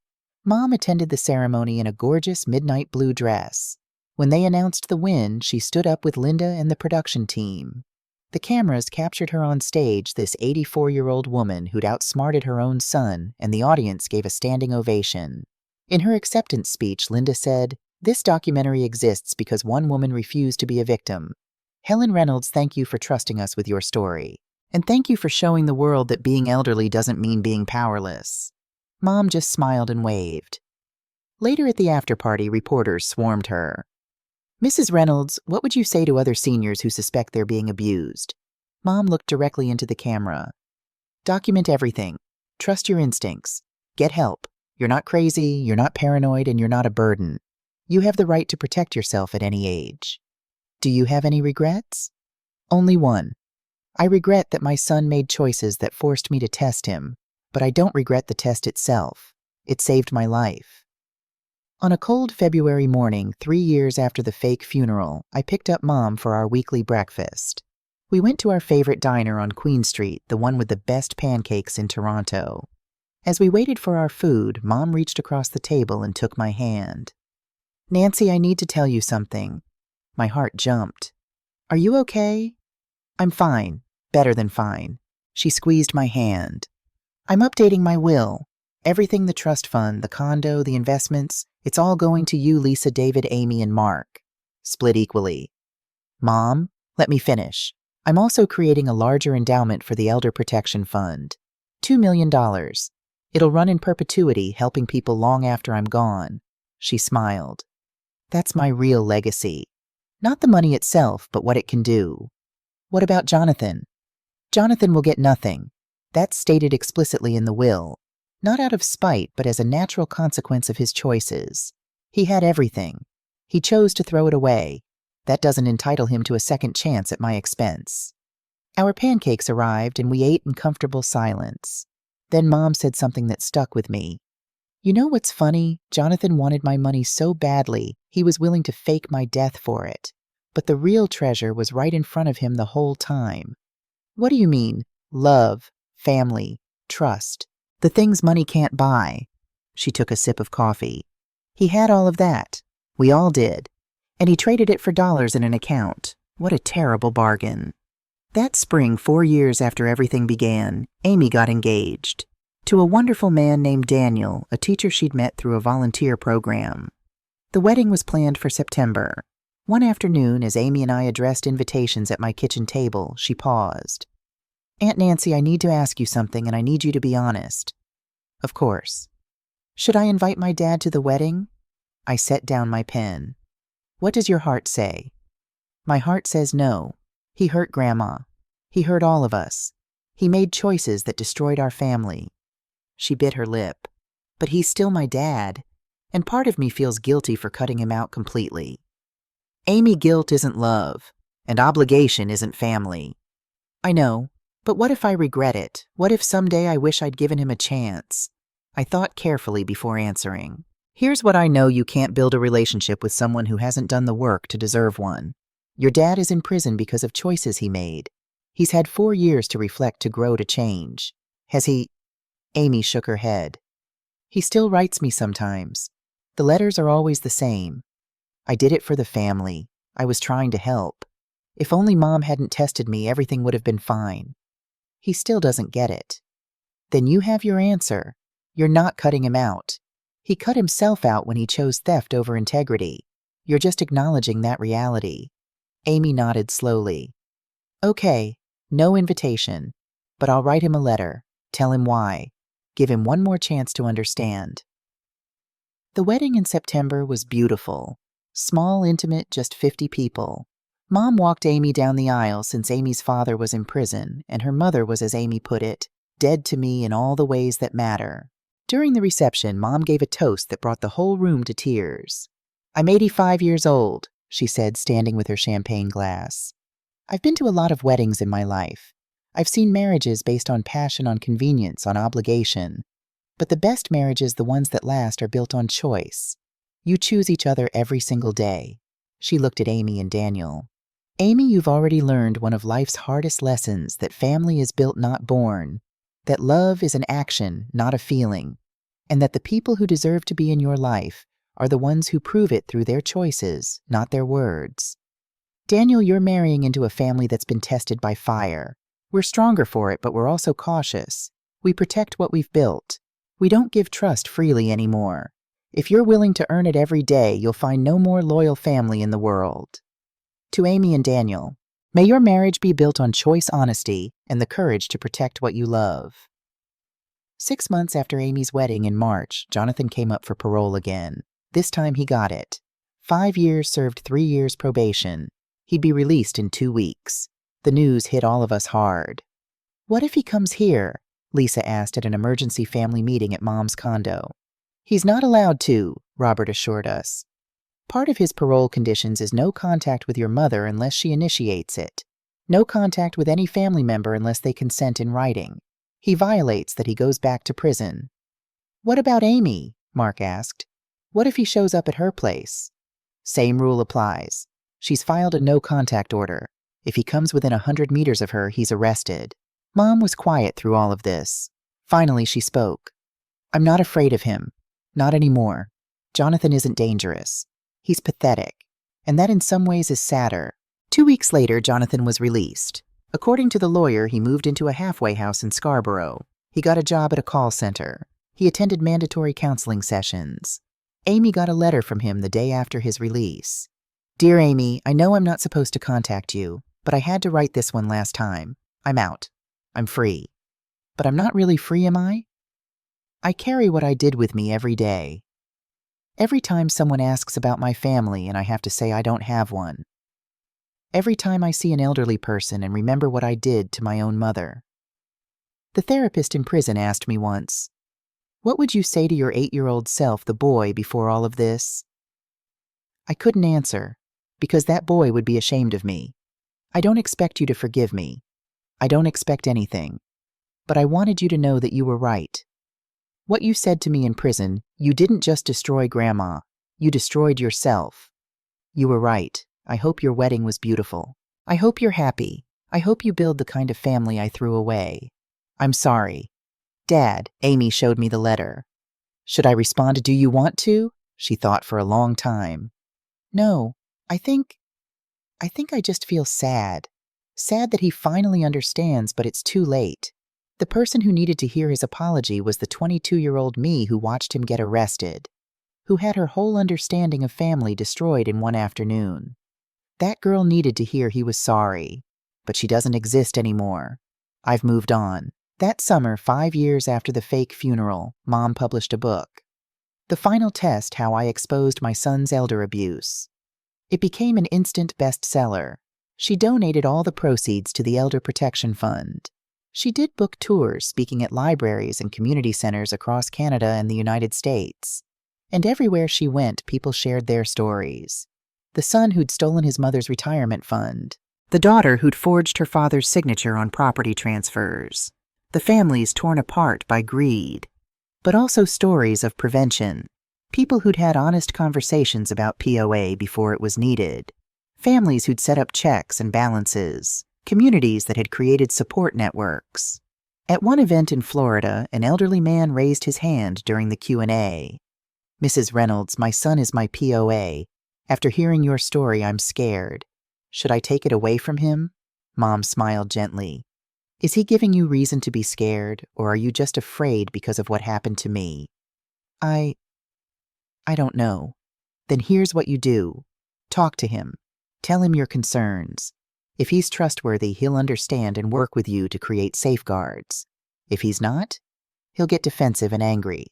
Mom attended the ceremony in a gorgeous midnight blue dress. When they announced the win, she stood up with Linda and the production team. The cameras captured her on stage, this 84-year-old woman who'd outsmarted her own son, and the audience gave a standing ovation. In her acceptance speech, Linda said, "This documentary exists because one woman refused to be a victim. Helen Reynolds, thank you for trusting us with your story. And thank you for showing the world that being elderly doesn't mean being powerless." Mom just smiled and waved. Later at the after-party, reporters swarmed her. "Mrs. Reynolds, what would you say to other seniors who suspect they're being abused?" Mom looked directly into the camera. "Document everything. Trust your instincts. Get help. You're not crazy, you're not paranoid, and you're not a burden. You have the right to protect yourself at any age." "Do you have any regrets?" "Only one. I regret that my son made choices that forced me to test him, but I don't regret the test itself. It saved my life." On a cold February morning, 3 years after the fake funeral, I picked up Mom for our weekly breakfast. We went to our favorite diner on Queen Street, the one with the best pancakes in Toronto. As we waited for our food, Mom reached across the table and took my hand. "Nancy, I need to tell you something." My heart jumped. "Are you okay?" "I'm fine. Better than fine." She squeezed my hand. "I'm updating my will. Everything, the trust fund, the condo, the investments, it's all going to you, Lisa, David, Amy, and Mark. Split equally." "Mom, let me finish. I'm also creating a larger endowment for the Elder Protection Fund. $2 million. It'll run in perpetuity, helping people long after I'm gone." She smiled. "That's my real legacy. Not the money itself, but what it can do." "What about Jonathan?" "Jonathan will get nothing. That's stated explicitly in the will. Not out of spite, but as a natural consequence of his choices. He had everything. He chose to throw it away. That doesn't entitle him to a second chance at my expense." Our pancakes arrived, and we ate in comfortable silence. Then Mom said something that stuck with me. "You know what's funny? Jonathan wanted my money so badly, he was willing to fake my death for it. But the real treasure was right in front of him the whole time." "What do you mean? Love, family, trust. The things money can't buy." She took a sip of coffee. "He had all of that. We all did. And he traded it for dollars in an account. What a terrible bargain." That spring, 4 years after everything began, Amy got engaged. To a wonderful man named Daniel, a teacher she'd met through a volunteer program. The wedding was planned for September. One afternoon, as Amy and I addressed invitations at my kitchen table, she paused. "Aunt Nancy, I need to ask you something, and I need you to be honest." "Of course." "Should I invite my dad to the wedding?" I set down my pen. "What does your heart say?" "My heart says no. He hurt Grandma. He hurt all of us. He made choices that destroyed our family." She bit her lip. "But he's still my dad, and part of me feels guilty for cutting him out completely." "Amy, guilt isn't love, and obligation isn't family." "I know. But what if I regret it? What if someday I wish I'd given him a chance?" I thought carefully before answering. "Here's what I know: you can't build a relationship with someone who hasn't done the work to deserve one. Your dad is in prison because of choices he made. He's had 4 years to reflect, to grow, to change. Has he—" Amy shook her head. "He still writes me sometimes. The letters are always the same. I did it for the family. I was trying to help. If only Mom hadn't tested me, everything would have been fine. He still doesn't get it." "Then you have your answer. You're not cutting him out. He cut himself out when he chose theft over integrity. You're just acknowledging that reality." Amy nodded slowly. "Okay, No invitation, but I'll write him a letter, tell him why, give him one more chance to understand. The wedding in September was beautiful. Small, intimate, just 50 people. Mom walked Amy down the aisle since Amy's father was in prison, and her mother was, as Amy put it, dead to me in all the ways that matter. During the reception, Mom gave a toast that brought the whole room to tears. "I'm 85 years old," she said, standing with her champagne glass. "I've been to a lot of weddings in my life. I've seen marriages based on passion, on convenience, on obligation. But the best marriages, the ones that last, are built on choice. You choose each other every single day." She looked at Amy and Daniel. "Amy, you've already learned one of life's hardest lessons, that family is built, not born, that love is an action, not a feeling, and that the people who deserve to be in your life are the ones who prove it through their choices, not their words. Daniel, you're marrying into a family that's been tested by fire. We're stronger for it, but we're also cautious. We protect what we've built. We don't give trust freely anymore. If you're willing to earn it every day, you'll find no more loyal family in the world." To Amy and Daniel, may your marriage be built on choice, honesty, and the courage to protect what you love. 6 months after Amy's wedding in March, Jonathan came up for parole again. This time he got it. 5 years served, 3 years probation. He'd be released in 2 weeks. The news hit all of us hard. "What if he comes here?" Lisa asked at an emergency family meeting at Mom's condo. "He's not allowed to," Robert assured us. "Part of his parole conditions is no contact with your mother unless she initiates it. No contact with any family member unless they consent in writing. He violates that, he goes back to prison." "What about Amy?" Mark asked. "What if he shows up at her place?" "Same rule applies. She's filed a no-contact order. If he comes within 100 meters of her, he's arrested." Mom was quiet through all of this. Finally, she spoke. "I'm not afraid of him. Not anymore. Jonathan isn't dangerous. He's pathetic. And that in some ways is sadder." 2 weeks later, Jonathan was released. According to the lawyer, he moved into a halfway house in Scarborough. He got a job at a call center. He attended mandatory counseling sessions. Amy got a letter from him the day after his release. "Dear Amy, I know I'm not supposed to contact you, but I had to write this one last time. I'm out. I'm free. But I'm not really free, am I? I carry what I did with me every day. Every time someone asks about my family and I have to say I don't have one. Every time I see an elderly person and remember what I did to my own mother. The therapist in prison asked me once, 'What would you say to your 8-year-old self, the boy, before all of this?' I couldn't answer, because that boy would be ashamed of me. I don't expect you to forgive me. I don't expect anything. But I wanted you to know that you were right. What you said to me in prison, you didn't just destroy Grandma. You destroyed yourself. You were right. I hope your wedding was beautiful. I hope you're happy. I hope you build the kind of family I threw away. I'm sorry. Dad," Amy showed me the letter. Should I respond, "Do you want to?" She thought for a long time. "No, I think I just feel sad. Sad that he finally understands, but it's too late. The person who needed to hear his apology was the 22-year-old me who watched him get arrested, who had her whole understanding of family destroyed in one afternoon. That girl needed to hear he was sorry, but she doesn't exist anymore. I've moved on." That summer, 5 years after the fake funeral, Mom published a book. The Final Test: How I Exposed My Son's Elder Abuse. It became an instant bestseller. She donated all the proceeds to the Elder Protection Fund. She did book tours, speaking at libraries and community centers across Canada and the United States. And everywhere she went, people shared their stories. The son who'd stolen his mother's retirement fund. The daughter who'd forged her father's signature on property transfers. The families torn apart by greed. But also stories of prevention. People who'd had honest conversations about POA before it was needed. Families who'd set up checks and balances. Communities that had created support networks. At one event in Florida, an elderly man raised his hand during the Q&A. "Mrs. Reynolds, my son is my POA. After hearing your story, I'm scared. Should I take it away from him?" Mom smiled gently. "Is he giving you reason to be scared, or are you just afraid because of what happened to me?" I don't know. "Then here's what you do. Talk to him. Tell him your concerns. If he's trustworthy, he'll understand and work with you to create safeguards. If he's not, he'll get defensive and angry.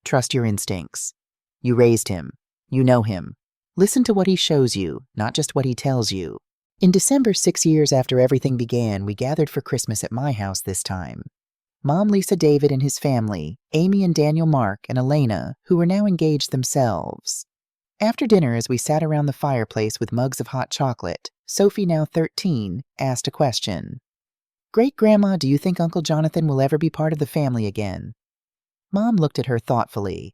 Trust your instincts. You raised him. You know him. Listen to what he shows you, not just what he tells you. In December, 6 years after everything began, we gathered for Christmas at my house this time. Mom, Lisa, David and his family, Amy and Daniel, Mark, and Elena, who were now engaged themselves. After dinner, as we sat around the fireplace with mugs of hot chocolate, Sophie, now 13, asked a question. "Great-Grandma, do you think Uncle Jonathan will ever be part of the family again?" Mom looked at her thoughtfully.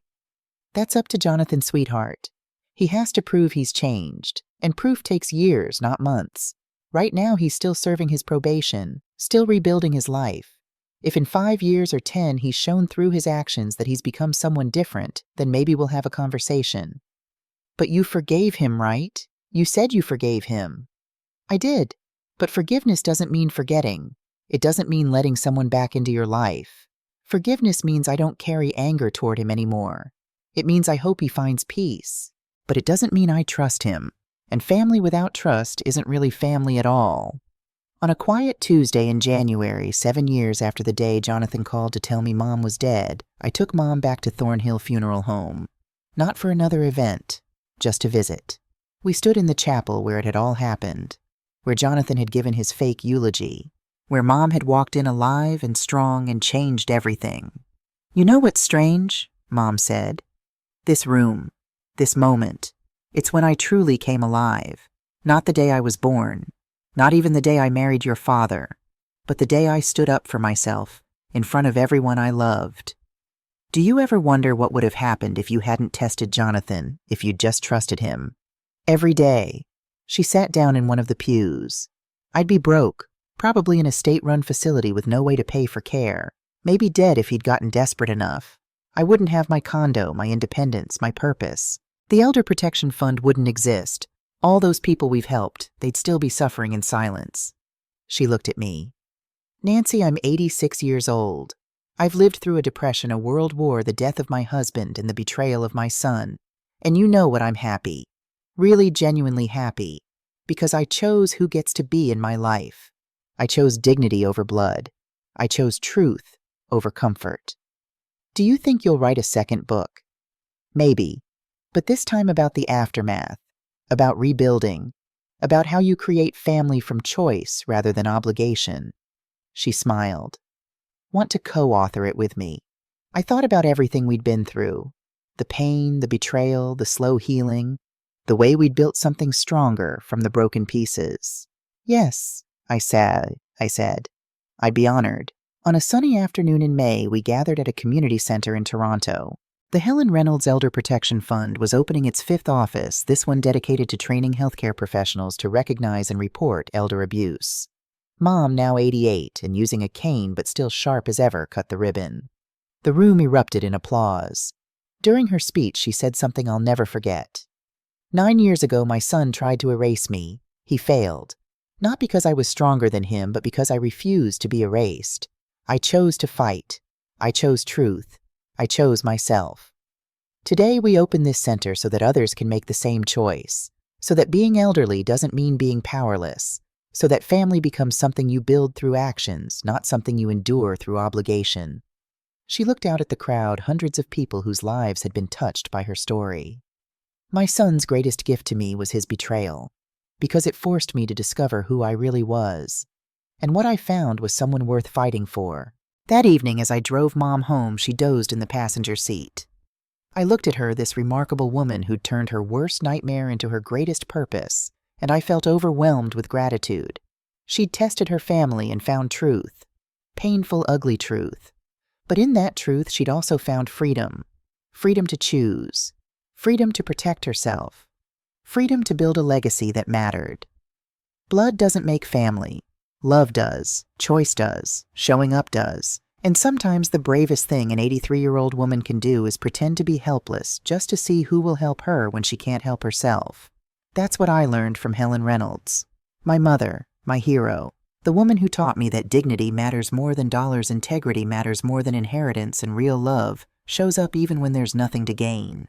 "That's up to Jonathan, sweetheart. He has to prove he's changed, and proof takes years, not months. Right now, he's still serving his probation, still rebuilding his life. If in 5 years or 10 he's shown through his actions that he's become someone different, then maybe we'll have a conversation." "But you forgave him, right? You said you forgave him." "I did, but forgiveness doesn't mean forgetting. It doesn't mean letting someone back into your life. Forgiveness means I don't carry anger toward him anymore. It means I hope he finds peace. But it doesn't mean I trust him. And family without trust isn't really family at all." On a quiet Tuesday in January, 7 years after the day Jonathan called to tell me Mom was dead, I took Mom back to Thornhill Funeral Home. Not for another event, just to visit. We stood in the chapel where it had all happened, where Jonathan had given his fake eulogy, where Mom had walked in alive and strong and changed everything. "You know what's strange?" Mom said. "This room, this moment, it's when I truly came alive. Not the day I was born, not even the day I married your father, but the day I stood up for myself in front of everyone I loved. Do you ever wonder what would have happened if you hadn't tested Jonathan, if you'd just trusted him? Every day." She sat down in one of the pews. "I'd be broke, probably in a state-run facility with no way to pay for care, maybe dead if he'd gotten desperate enough. I wouldn't have my condo, my independence, my purpose. The Elder Protection Fund wouldn't exist. All those people we've helped, they'd still be suffering in silence." She looked at me. "Nancy, I'm 86 years old. I've lived through a depression, a world war, the death of my husband, and the betrayal of my son. And you know what, I'm happy. Really genuinely happy. Because I chose who gets to be in my life. I chose dignity over blood. I chose truth over comfort. Do you think you'll write a second book? Maybe. But this time about the aftermath, about rebuilding, about how you create family from choice rather than obligation." She smiled. "Want to co-author it with me. I thought about everything we'd been through. The pain, the betrayal, the slow healing, the way we'd built something stronger from the broken pieces." "Yes," I said. "I'd be honored." On a sunny afternoon in May, we gathered at a community center in Toronto. The Helen Reynolds Elder Protection Fund was opening its 5th office, this one dedicated to training healthcare professionals to recognize and report elder abuse. Mom, now 88 and using a cane but still sharp as ever, cut the ribbon. The room erupted in applause. During her speech, she said something I'll never forget. "9 years ago, my son tried to erase me. He failed. Not because I was stronger than him, but because I refused to be erased. I chose to fight. I chose truth. I chose myself. Today we open this center so that others can make the same choice, so that being elderly doesn't mean being powerless, so that family becomes something you build through actions, not something you endure through obligation." She looked out at the crowd, hundreds of people whose lives had been touched by her story. "My son's greatest gift to me was his betrayal, because it forced me to discover who I really was. And what I found was someone worth fighting for." That evening, as I drove Mom home, she dozed in the passenger seat. I looked at her, this remarkable woman who'd turned her worst nightmare into her greatest purpose, and I felt overwhelmed with gratitude. She'd tested her family and found truth. Painful, ugly truth. But in that truth, she'd also found freedom. Freedom to choose. Freedom to protect herself. Freedom to build a legacy that mattered. Blood doesn't make family. Love does, choice does, showing up does, and sometimes the bravest thing an 83-year-old woman can do is pretend to be helpless just to see who will help her when she can't help herself. That's what I learned from Helen Reynolds, my mother, my hero, the woman who taught me that dignity matters more than dollars, integrity matters more than inheritance, and real love shows up even when there's nothing to gain.